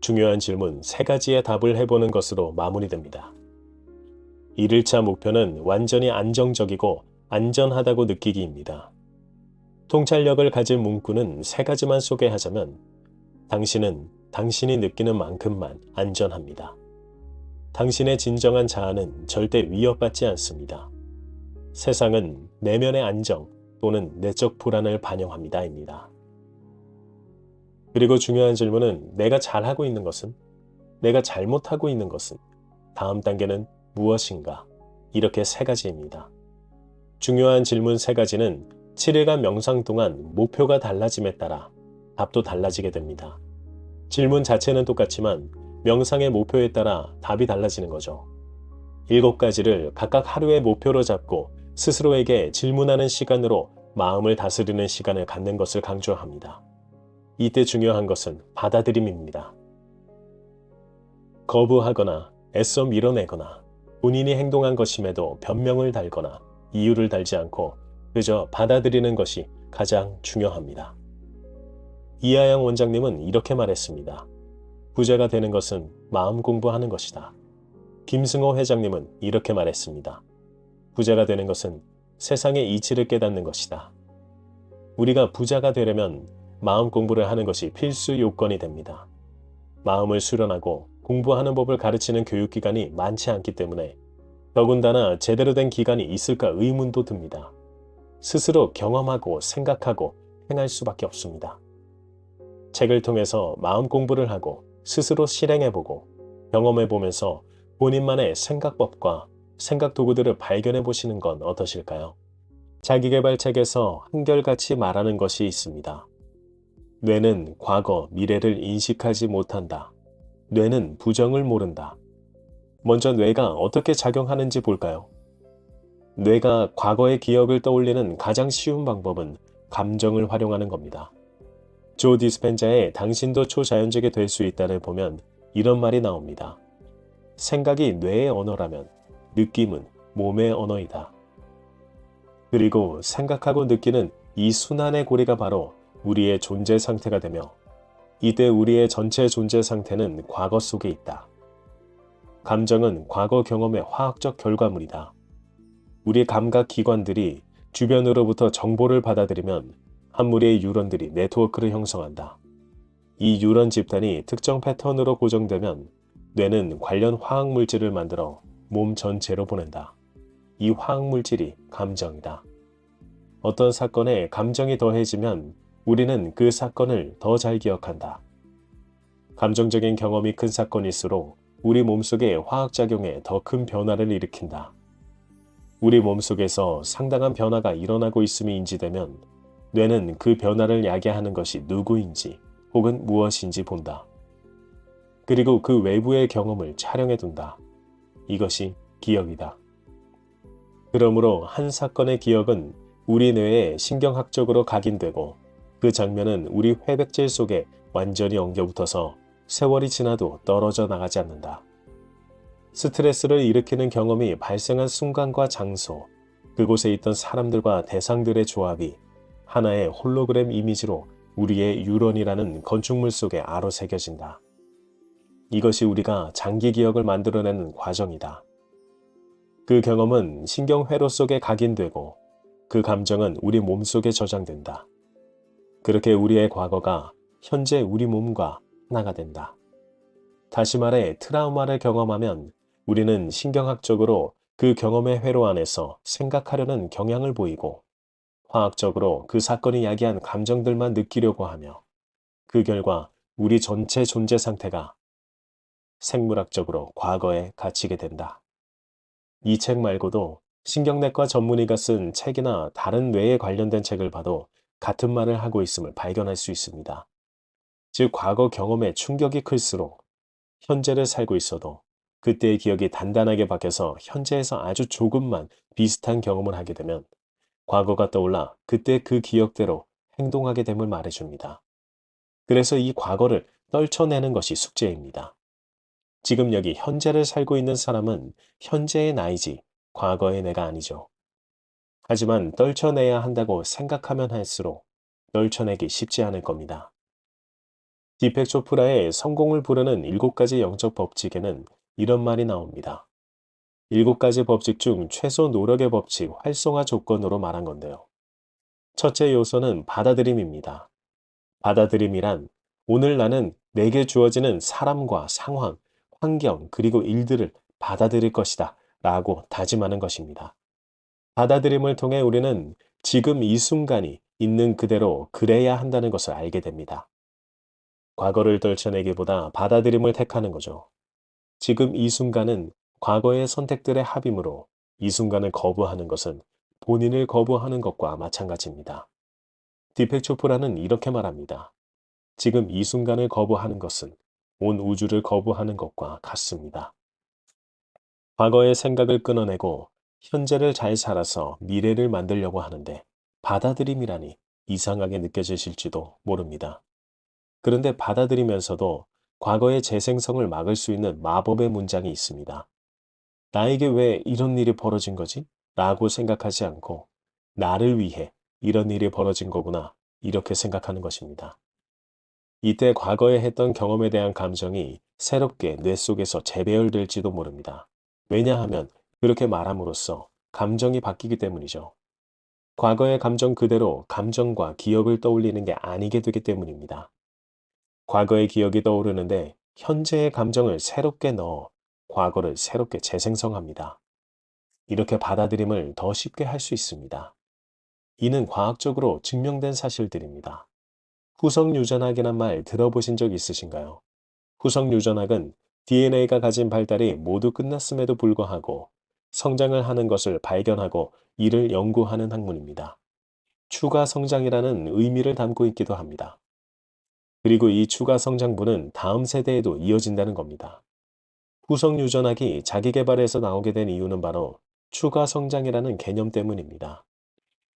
중요한 질문 3가지의 답을 해보는 것으로 마무리됩니다. 1일차 목표는 완전히 안정적이고 안전하다고 느끼기입니다. 통찰력을 가진 문구는 3가지만 소개하자면 당신은 당신이 느끼는 만큼만 안전합니다. 당신의 진정한 자아는 절대 위협받지 않습니다. 세상은 내면의 안정 또는 내적 불안을 반영합니다입니다. 그리고 중요한 질문은 내가 잘하고 있는 것은? 내가 잘못하고 있는 것은? 다음 단계는 무엇인가? 이렇게 3가지입니다. 중요한 질문 3가지는 7일간 명상 동안 목표가 달라짐에 따라 답도 달라지게 됩니다. 질문 자체는 똑같지만 명상의 목표에 따라 답이 달라지는 거죠. 7가지를 각각 하루의 목표로 잡고 스스로에게 질문하는 시간으로 마음을 다스리는 시간을 갖는 것을 강조합니다. 이때 중요한 것은 받아들임입니다. 거부하거나 애써 밀어내거나 본인이 행동한 것임에도 변명을 달거나 이유를 달지 않고 그저 받아들이는 것이 가장 중요합니다. 이하영 원장님은 이렇게 말했습니다. 부자가 되는 것은 마음 공부하는 것이다. 김승호 회장님은 이렇게 말했습니다. 부자가 되는 것은 세상의 이치를 깨닫는 것이다. 우리가 부자가 되려면 마음 공부를 하는 것이 필수 요건이 됩니다. 마음을 수련하고 공부하는 법을 가르치는 교육기관이 많지 않기 때문에 더군다나 제대로 된 기관이 있을까 의문도 듭니다. 스스로 경험하고 생각하고 행할 수밖에 없습니다. 책을 통해서 마음 공부를 하고 스스로 실행해보고 경험해보면서 본인만의 생각법과 생각 도구들을 발견해보시는 건 어떠실까요? 자기계발책에서 한결같이 말하는 것이 있습니다. 뇌는 과거, 미래를 인식하지 못한다. 뇌는 부정을 모른다. 먼저 뇌가 어떻게 작용하는지 볼까요? 뇌가 과거의 기억을 떠올리는 가장 쉬운 방법은 감정을 활용하는 겁니다. 조 디스펜자의 당신도 초자연적이 될 수 있다를 보면 이런 말이 나옵니다. 생각이 뇌의 언어라면 느낌은 몸의 언어이다. 그리고 생각하고 느끼는 이 순환의 고리가 바로 우리의 존재 상태가 되며 이때 우리의 전체 존재 상태는 과거 속에 있다. 감정은 과거 경험의 화학적 결과물이다. 우리 감각 기관들이 주변으로부터 정보를 받아들이면 한 무리의 뉴런들이 네트워크를 형성한다. 이 뉴런 집단이 특정 패턴으로 고정되면 뇌는 관련 화학물질을 만들어 몸 전체로 보낸다. 이 화학물질이 감정이다. 어떤 사건에 감정이 더해지면 우리는 그 사건을 더 잘 기억한다. 감정적인 경험이 큰 사건일수록 우리 몸속의 화학작용에 더 큰 변화를 일으킨다. 우리 몸속에서 상당한 변화가 일어나고 있음이 인지되면 뇌는 그 변화를 야기하는 것이 누구인지 혹은 무엇인지 본다. 그리고 그 외부의 경험을 촬영해둔다. 이것이 기억이다. 그러므로 한 사건의 기억은 우리 뇌에 신경학적으로 각인되고 그 장면은 우리 회백질 속에 완전히 엉겨붙어서 세월이 지나도 떨어져 나가지 않는다. 스트레스를 일으키는 경험이 발생한 순간과 장소, 그곳에 있던 사람들과 대상들의 조합이 하나의 홀로그램 이미지로 우리의 뉴런이라는 건축물 속에 아로새겨진다. 이것이 우리가 장기 기억을 만들어내는 과정이다. 그 경험은 신경회로 속에 각인되고 그 감정은 우리 몸속에 저장된다. 그렇게 우리의 과거가 현재 우리 몸과 하나가 된다. 다시 말해 트라우마를 경험하면 우리는 신경학적으로 그 경험의 회로 안에서 생각하려는 경향을 보이고 화학적으로 그 사건이 야기한 감정들만 느끼려고 하며 그 결과 우리 전체 존재 상태가 생물학적으로 과거에 갇히게 된다. 이 책 말고도 신경내과 전문의가 쓴 책이나 다른 뇌에 관련된 책을 봐도 같은 말을 하고 있음을 발견할 수 있습니다. 즉 과거 경험의 충격이 클수록 현재를 살고 있어도 그때의 기억이 단단하게 박혀서 현재에서 아주 조금만 비슷한 경험을 하게 되면 과거가 떠올라 그때 그 기억대로 행동하게 됨을 말해줍니다. 그래서 이 과거를 떨쳐내는 것이 숙제입니다. 지금 여기 현재를 살고 있는 사람은 현재의 나이지 과거의 내가 아니죠. 하지만 떨쳐내야 한다고 생각하면 할수록 떨쳐내기 쉽지 않을 겁니다. 디펙 초프라의 성공을 부르는 7가지 영적 법칙에는 이런 말이 나옵니다. 7가지 법칙 중 최소 노력의 법칙 활성화 조건으로 말한 건데요. 첫째 요소는 받아들임입니다. 받아들임이란 오늘 나는 내게 주어지는 사람과 상황, 환경, 그리고 일들을 받아들일 것이다 라고 다짐하는 것입니다. 받아들임을 통해 우리는 지금 이 순간이 있는 그대로 그래야 한다는 것을 알게 됩니다. 과거를 떨쳐내기보다 받아들임을 택하는 거죠. 지금 이 순간은 과거의 선택들의 합이므로 이 순간을 거부하는 것은 본인을 거부하는 것과 마찬가지입니다. 디펙 초프라는 이렇게 말합니다. 지금 이 순간을 거부하는 것은 온 우주를 거부하는 것과 같습니다. 과거의 생각을 끊어내고 현재를 잘 살아서 미래를 만들려고 하는데 받아들임이라니 이상하게 느껴지실지도 모릅니다. 그런데 받아들이면서도 과거의 재생성을 막을 수 있는 마법의 문장이 있습니다. 나에게 왜 이런 일이 벌어진 거지? 라고 생각하지 않고 나를 위해 이런 일이 벌어진 거구나 이렇게 생각하는 것입니다. 이때 과거에 했던 경험에 대한 감정이 새롭게 뇌 속에서 재배열될지도 모릅니다. 왜냐하면 그렇게 말함으로써 감정이 바뀌기 때문이죠. 과거의 감정 그대로 감정과 기억을 떠올리는 게 아니게 되기 때문입니다. 과거의 기억이 떠오르는데 현재의 감정을 새롭게 넣어 과거를 새롭게 재생성합니다. 이렇게 받아들임을 더 쉽게 할 수 있습니다. 이는 과학적으로 증명된 사실들입니다. 후성유전학이란 말 들어보신 적 있으신가요? 후성유전학은 DNA가 가진 발달이 모두 끝났음에도 불구하고 성장을 하는 것을 발견하고 이를 연구하는 학문입니다. 추가 성장이라는 의미를 담고 있기도 합니다. 그리고 이 추가 성장분은 다음 세대에도 이어진다는 겁니다. 후성유전학이 자기계발에서 나오게 된 이유는 바로 추가 성장이라는 개념 때문입니다.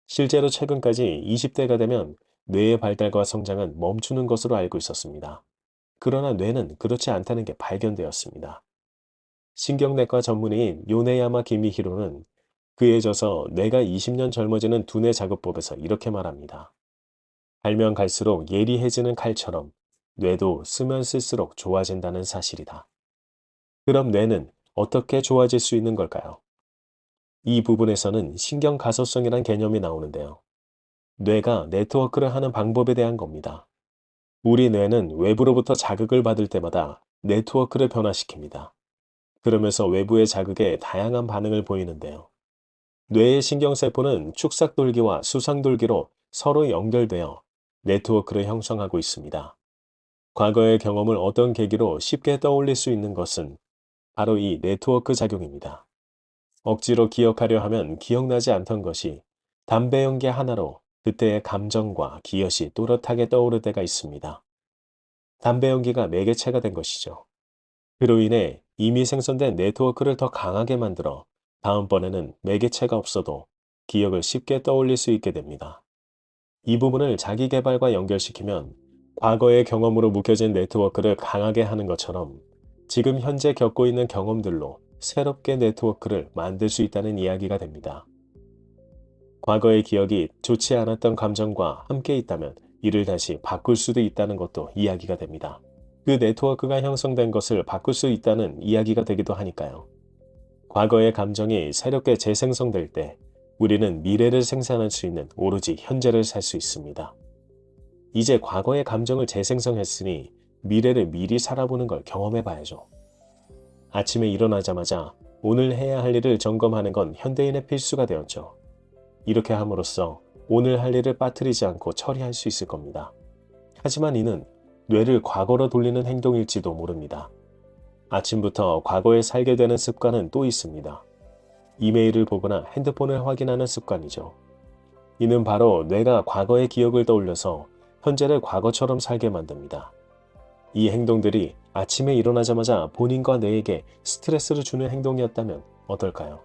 실제로 최근까지 20대가 되면 뇌의 발달과 성장은 멈추는 것으로 알고 있었습니다. 그러나 뇌는 그렇지 않다는 게 발견되었습니다. 신경내과 전문의인 요네야마 기미히로는 그에 져서 뇌가 20년 젊어지는 두뇌 작업법에서 이렇게 말합니다. 갈면 갈수록 예리해지는 칼처럼 뇌도 쓰면 쓸수록 좋아진다는 사실이다. 그럼 뇌는 어떻게 좋아질 수 있는 걸까요? 이 부분에서는 신경 가소성이란 개념이 나오는데요. 뇌가 네트워크를 하는 방법에 대한 겁니다. 우리 뇌는 외부로부터 자극을 받을 때마다 네트워크를 변화시킵니다. 그러면서 외부의 자극에 다양한 반응을 보이는데요. 뇌의 신경세포는 축삭돌기와 수상돌기로 서로 연결되어 네트워크를 형성하고 있습니다. 과거의 경험을 어떤 계기로 쉽게 떠올릴 수 있는 것은 바로 이 네트워크 작용입니다. 억지로 기억하려 하면 기억나지 않던 것이 담배 연기 하나로 그때의 감정과 기억이 또렷하게 떠오를 때가 있습니다. 담배 연기가 매개체가 된 것이죠. 그로 인해 이미 생성된 네트워크를 더 강하게 만들어 다음번에는 매개체가 없어도 기억을 쉽게 떠올릴 수 있게 됩니다. 이 부분을 자기 개발과 연결시키면 과거의 경험으로 묶여진 네트워크를 강하게 하는 것처럼 지금 현재 겪고 있는 경험들로 새롭게 네트워크를 만들 수 있다는 이야기가 됩니다. 과거의 기억이 좋지 않았던 감정과 함께 있다면 이를 다시 바꿀 수도 있다는 것도 이야기가 됩니다. 그 네트워크가 형성된 것을 바꿀 수 있다는 이야기가 되기도 하니까요. 과거의 감정이 새롭게 재생성될 때 우리는 미래를 생산할 수 있는 오로지 현재를 살 수 있습니다. 이제 과거의 감정을 재생성했으니 미래를 미리 살아보는 걸 경험해 봐야죠. 아침에 일어나자마자 오늘 해야 할 일을 점검하는 건 현대인의 필수가 되었죠. 이렇게 함으로써 오늘 할 일을 빠뜨리지 않고 처리할 수 있을 겁니다. 하지만 이는 뇌를 과거로 돌리는 행동일지도 모릅니다. 아침부터 과거에 살게 되는 습관은 또 있습니다. 이메일을 보거나 핸드폰을 확인하는 습관이죠. 이는 바로 뇌가 과거의 기억을 떠올려서 현재를 과거처럼 살게 만듭니다. 이 행동들이 아침에 일어나자마자 본인과 뇌에게 스트레스를 주는 행동이었다면 어떨까요?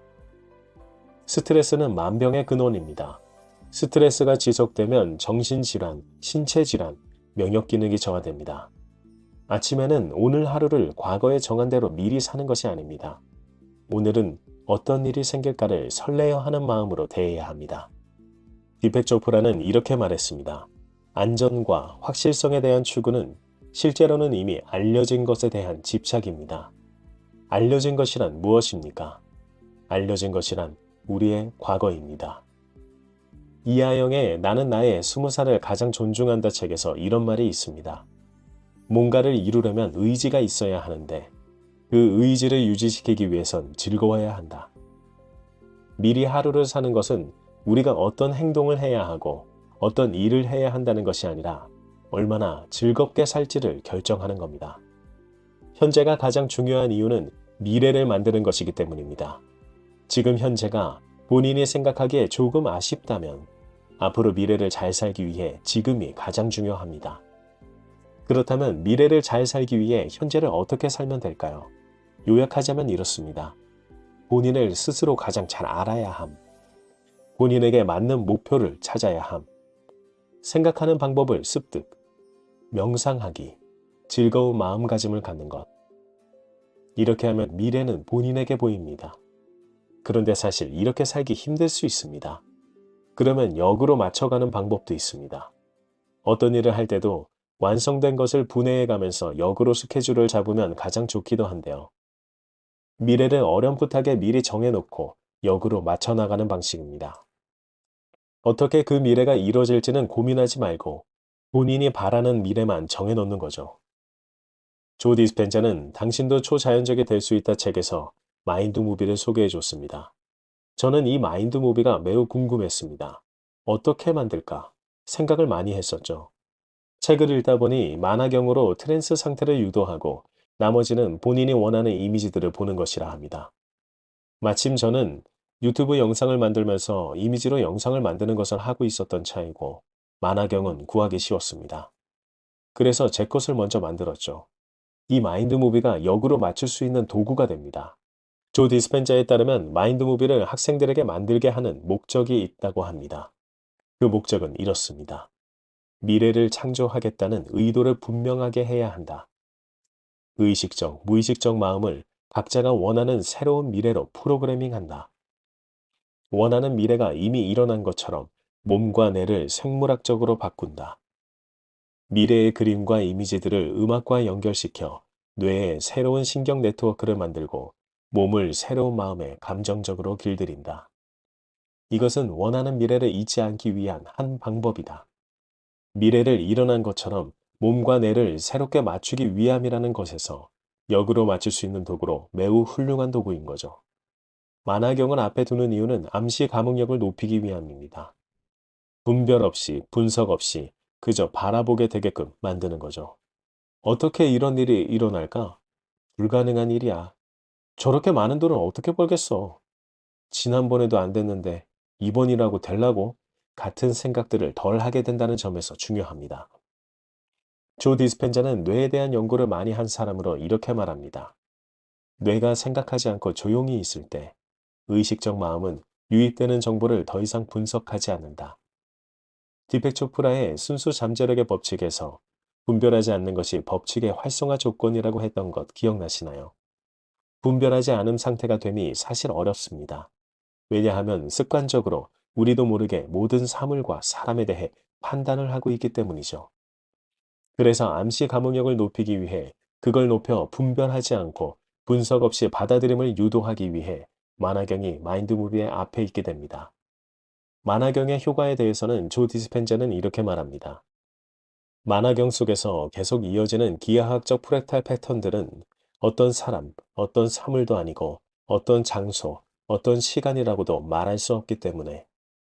스트레스는 만병의 근원입니다. 스트레스가 지속되면 정신질환, 신체질환, 면역기능이 저하됩니다. 아침에는 오늘 하루를 과거에 정한 대로 미리 사는 것이 아닙니다. 오늘은 어떤 일이 생길까를 설레어 하는 마음으로 대해야 합니다. 디펙 조프라는 이렇게 말했습니다. 안전과 확실성에 대한 추구는 실제로는 이미 알려진 것에 대한 집착입니다. 알려진 것이란 무엇입니까? 알려진 것이란 우리의 과거입니다. 이하영의 나는 나의 20살을 가장 존중한다 책에서 이런 말이 있습니다. 뭔가를 이루려면 의지가 있어야 하는데 그 의지를 유지시키기 위해선 즐거워야 한다. 미리 하루를 사는 것은 우리가 어떤 행동을 해야 하고 어떤 일을 해야 한다는 것이 아니라 얼마나 즐겁게 살지를 결정하는 겁니다. 현재가 가장 중요한 이유는 미래를 만드는 것이기 때문입니다. 지금 현재가 본인이 생각하기에 조금 아쉽다면 앞으로 미래를 잘 살기 위해 지금이 가장 중요합니다. 그렇다면 미래를 잘 살기 위해 현재를 어떻게 살면 될까요? 요약하자면 이렇습니다. 본인을 스스로 가장 잘 알아야 함. 본인에게 맞는 목표를 찾아야 함. 생각하는 방법을 습득. 명상하기. 즐거운 마음가짐을 갖는 것. 이렇게 하면 미래는 본인에게 보입니다. 그런데 사실 이렇게 살기 힘들 수 있습니다. 그러면 역으로 맞춰가는 방법도 있습니다. 어떤 일을 할 때도 완성된 것을 분해해 가면서 역으로 스케줄을 잡으면 가장 좋기도 한데요. 미래를 어렴풋하게 미리 정해놓고 역으로 맞춰나가는 방식입니다. 어떻게 그 미래가 이루어질지는 고민하지 말고 본인이 바라는 미래만 정해놓는 거죠. 조 디스펜자는 당신도 초자연적이 될 수 있다 책에서 마인드 무비를 소개해 줬습니다. 저는 이 마인드 무비가 매우 궁금했습니다. 어떻게 만들까? 생각을 많이 했었죠. 책을 읽다 보니 만화경으로 트랜스 상태를 유도하고 나머지는 본인이 원하는 이미지들을 보는 것이라 합니다. 마침 저는 유튜브 영상을 만들면서 이미지로 영상을 만드는 것을 하고 있었던 차이고 만화경은 구하기 쉬웠습니다. 그래서 제 것을 먼저 만들었죠. 이 마인드 무비가 역으로 맞출 수 있는 도구가 됩니다. 조 디스펜자에 따르면 마인드 무비를 학생들에게 만들게 하는 목적이 있다고 합니다. 그 목적은 이렇습니다. 미래를 창조하겠다는 의도를 분명하게 해야 한다. 의식적, 무의식적 마음을 각자가 원하는 새로운 미래로 프로그래밍한다. 원하는 미래가 이미 일어난 것처럼 몸과 뇌를 생물학적으로 바꾼다. 미래의 그림과 이미지들을 음악과 연결시켜 뇌에 새로운 신경 네트워크를 만들고 몸을 새로운 마음에 감정적으로 길들인다. 이것은 원하는 미래를 잊지 않기 위한 한 방법이다. 미래를 일어난 것처럼 몸과 뇌를 새롭게 맞추기 위함이라는 것에서 역으로 맞출 수 있는 도구로 매우 훌륭한 도구인 거죠. 만화경을 앞에 두는 이유는 암시 감흥력을 높이기 위함입니다. 분별 없이, 분석 없이 그저 바라보게 되게끔 만드는 거죠. 어떻게 이런 일이 일어날까? 불가능한 일이야. 저렇게 많은 돈을 어떻게 벌겠어? 지난번에도 안 됐는데 이번이라고 될라고? 같은 생각들을 덜 하게 된다는 점에서 중요합니다. 조 디스펜자는 뇌에 대한 연구를 많이 한 사람으로 이렇게 말합니다. 뇌가 생각하지 않고 조용히 있을 때 의식적 마음은 유입되는 정보를 더 이상 분석하지 않는다. 디펙 초프라의 순수 잠재력의 법칙에서 분별하지 않는 것이 법칙의 활성화 조건이라고 했던 것 기억나시나요? 분별하지 않은 상태가 됨이 사실 어렵습니다. 왜냐하면 습관적으로 우리도 모르게 모든 사물과 사람에 대해 판단을 하고 있기 때문이죠. 그래서 암시 감흥력을 높이기 위해 그걸 높여 분별하지 않고 분석 없이 받아들임을 유도하기 위해 만화경이 마인드무비의 앞에 있게 됩니다. 만화경의 효과에 대해서는 조 디스펜자는 이렇게 말합니다. 만화경 속에서 계속 이어지는 기하학적 프랙탈 패턴들은 어떤 사람, 어떤 사물도 아니고 어떤 장소, 어떤 시간이라고도 말할 수 없기 때문에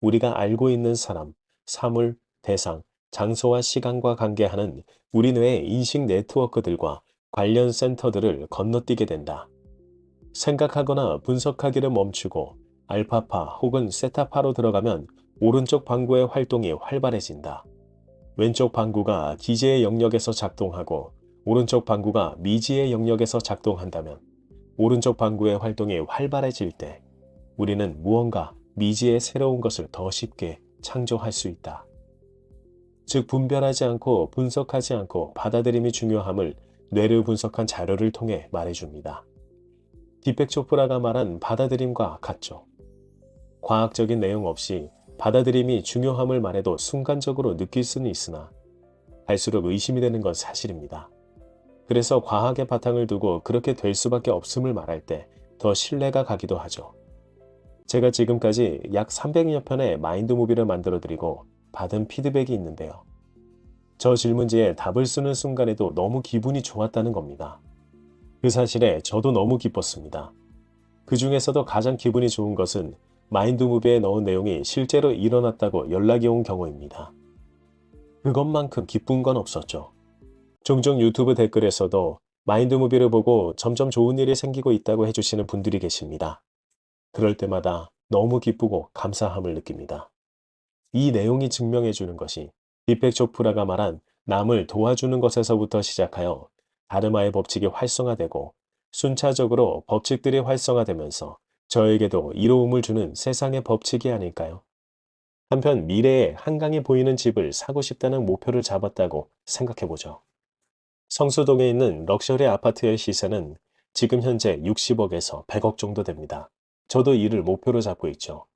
우리가 알고 있는 사람, 사물, 대상, 장소와 시간과 관계하는 우리 뇌의 인식 네트워크들과 관련 센터들을 건너뛰게 된다. 생각하거나 분석하기를 멈추고 알파파 혹은 세타파로 들어가면 오른쪽 방구의 활동이 활발해진다. 왼쪽 방구가 기재의 영역에서 작동하고 오른쪽 방구가 미지의 영역에서 작동한다면 오른쪽 방구의 활동이 활발해질 때 우리는 무언가 미지의 새로운 것을 더 쉽게 창조할 수 있다. 즉 분별하지 않고 분석하지 않고 받아들임이 중요함을 뇌를 분석한 자료를 통해 말해줍니다. 디펙 초프라가 말한 받아들임과 같죠. 과학적인 내용 없이 받아들임이 중요함을 말해도 순간적으로 느낄 수는 있으나 갈수록 의심이 되는 건 사실입니다. 그래서 과학의 바탕을 두고 그렇게 될 수밖에 없음을 말할 때 더 신뢰가 가기도 하죠. 제가 지금까지 약 300여 편의 마인드 무비를 만들어 드리고 받은 피드백이 있는데요. 저 질문지에 답을 쓰는 순간에도 너무 기분이 좋았다는 겁니다. 그 사실에 저도 너무 기뻤습니다. 그 중에서도 가장 기분이 좋은 것은 마인드 무비에 넣은 내용이 실제로 일어났다고 연락이 온 경우입니다. 그것만큼 기쁜 건 없었죠. 종종 유튜브 댓글에서도 마인드 무비를 보고 점점 좋은 일이 생기고 있다고 해주시는 분들이 계십니다. 그럴 때마다 너무 기쁘고 감사함을 느낍니다. 이 내용이 증명해 주는 것이 디펙 초프라가 말한 남을 도와주는 것에서부터 시작하여 다르마의 법칙이 활성화되고 순차적으로 법칙들이 활성화되면서 저에게도 이로움을 주는 세상의 법칙이 아닐까요? 한편 미래에 한강이 보이는 집을 사고 싶다는 목표를 잡았다고 생각해보죠. 성수동에 있는 럭셔리 아파트의 시세는 지금 현재 60억에서 100억 정도 됩니다. 저도 이를 목표로 잡고 있죠.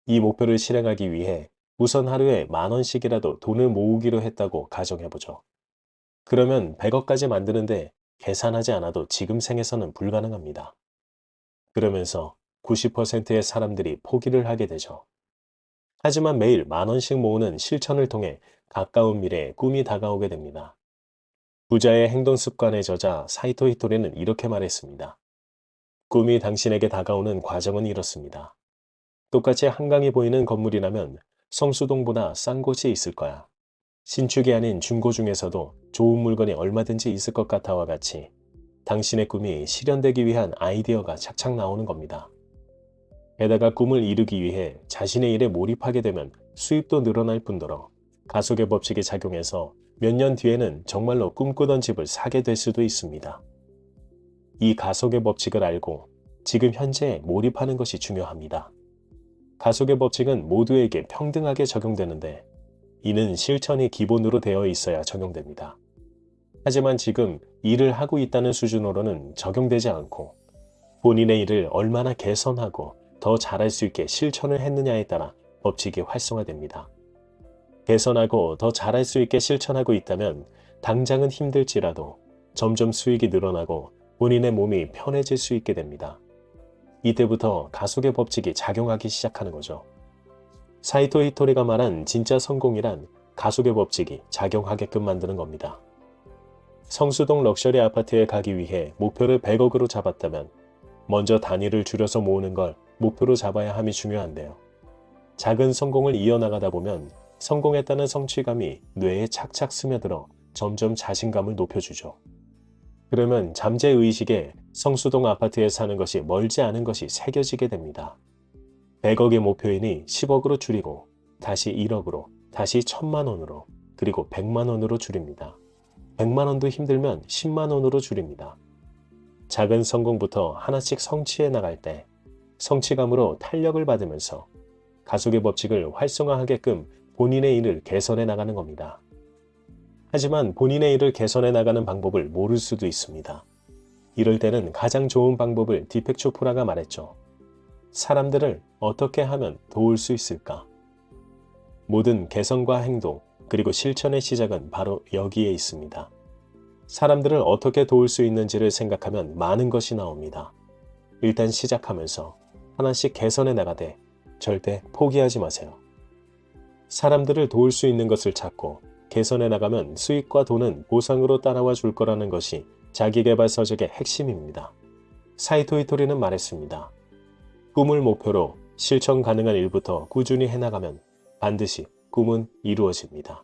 이 목표를 실행하기 위해 우선 하루에 10,000원씩이라도 돈을 모으기로 했다고 가정해보죠. 그러면 100억까지 만드는데 계산하지 않아도 지금 생에서는 불가능합니다. 그러면서 90%의 사람들이 포기를 하게 되죠. 하지만 매일 10,000원씩 모으는 실천을 통해 가까운 미래에 꿈이 다가오게 됩니다. 부자의 행동 습관의 저자 사이토 히토리는 이렇게 말했습니다. 꿈이 당신에게 다가오는 과정은 이렇습니다. 똑같이 한강이 보이는 건물이라면 성수동보다 싼 곳이 있을 거야. 신축이 아닌 중고 중에서도 좋은 물건이 얼마든지 있을 것 같아와 같이 당신의 꿈이 실현되기 위한 아이디어가 착착 나오는 겁니다. 게다가 꿈을 이루기 위해 자신의 일에 몰입하게 되면 수입도 늘어날 뿐더러 가속의 법칙이 작용해서 몇 년 뒤에는 정말로 꿈꾸던 집을 사게 될 수도 있습니다. 이 가속의 법칙을 알고 지금 현재에 몰입하는 것이 중요합니다. 가속의 법칙은 모두에게 평등하게 적용되는데 이는 실천이 기본으로 되어 있어야 적용됩니다. 하지만 지금 일을 하고 있다는 수준으로는 적용되지 않고 본인의 일을 얼마나 개선하고 더 잘할 수 있게 실천을 했느냐에 따라 법칙이 활성화됩니다. 개선하고 더 잘할 수 있게 실천하고 있다면 당장은 힘들지라도 점점 수익이 늘어나고 본인의 몸이 편해질 수 있게 됩니다. 이때부터 가속의 법칙이 작용하기 시작하는 거죠. 사이토 히토리가 말한 진짜 성공이란 가속의 법칙이 작용하게끔 만드는 겁니다. 성수동 럭셔리 아파트에 가기 위해 목표를 100억으로 잡았다면 먼저 단위를 줄여서 모으는 걸 목표로 잡아야 함이 중요한데요. 작은 성공을 이어나가다 보면 성공했다는 성취감이 뇌에 착착 스며들어 점점 자신감을 높여주죠. 그러면 잠재의식에 성수동 아파트에 사는 것이 멀지 않은 것이 새겨지게 됩니다. 100억의 목표이니 10억으로 줄이고 다시 1억으로, 다시 1000만 원으로, 그리고 100만 원으로 줄입니다. 100만 원도 힘들면 10만 원으로 줄입니다. 작은 성공부터 하나씩 성취해 나갈 때 성취감으로 탄력을 받으면서 가속의 법칙을 활성화하게끔 본인의 일을 개선해 나가는 겁니다. 하지만 본인의 일을 개선해 나가는 방법을 모를 수도 있습니다. 이럴 때는 가장 좋은 방법을 디펙 초프라가 말했죠. 사람들을 어떻게 하면 도울 수 있을까? 모든 개선과 행동, 그리고 실천의 시작은 바로 여기에 있습니다. 사람들을 어떻게 도울 수 있는지를 생각하면 많은 것이 나옵니다. 일단 시작하면서 하나씩 개선해 나가되 절대 포기하지 마세요. 사람들을 도울 수 있는 것을 찾고 개선해 나가면 수익과 돈은 보상으로 따라와 줄 거라는 것이 자기계발 서적의 핵심입니다. 사이토 히토리는 말했습니다. 꿈을 목표로 실천 가능한 일부터 꾸준히 해나가면 반드시 꿈은 이루어집니다.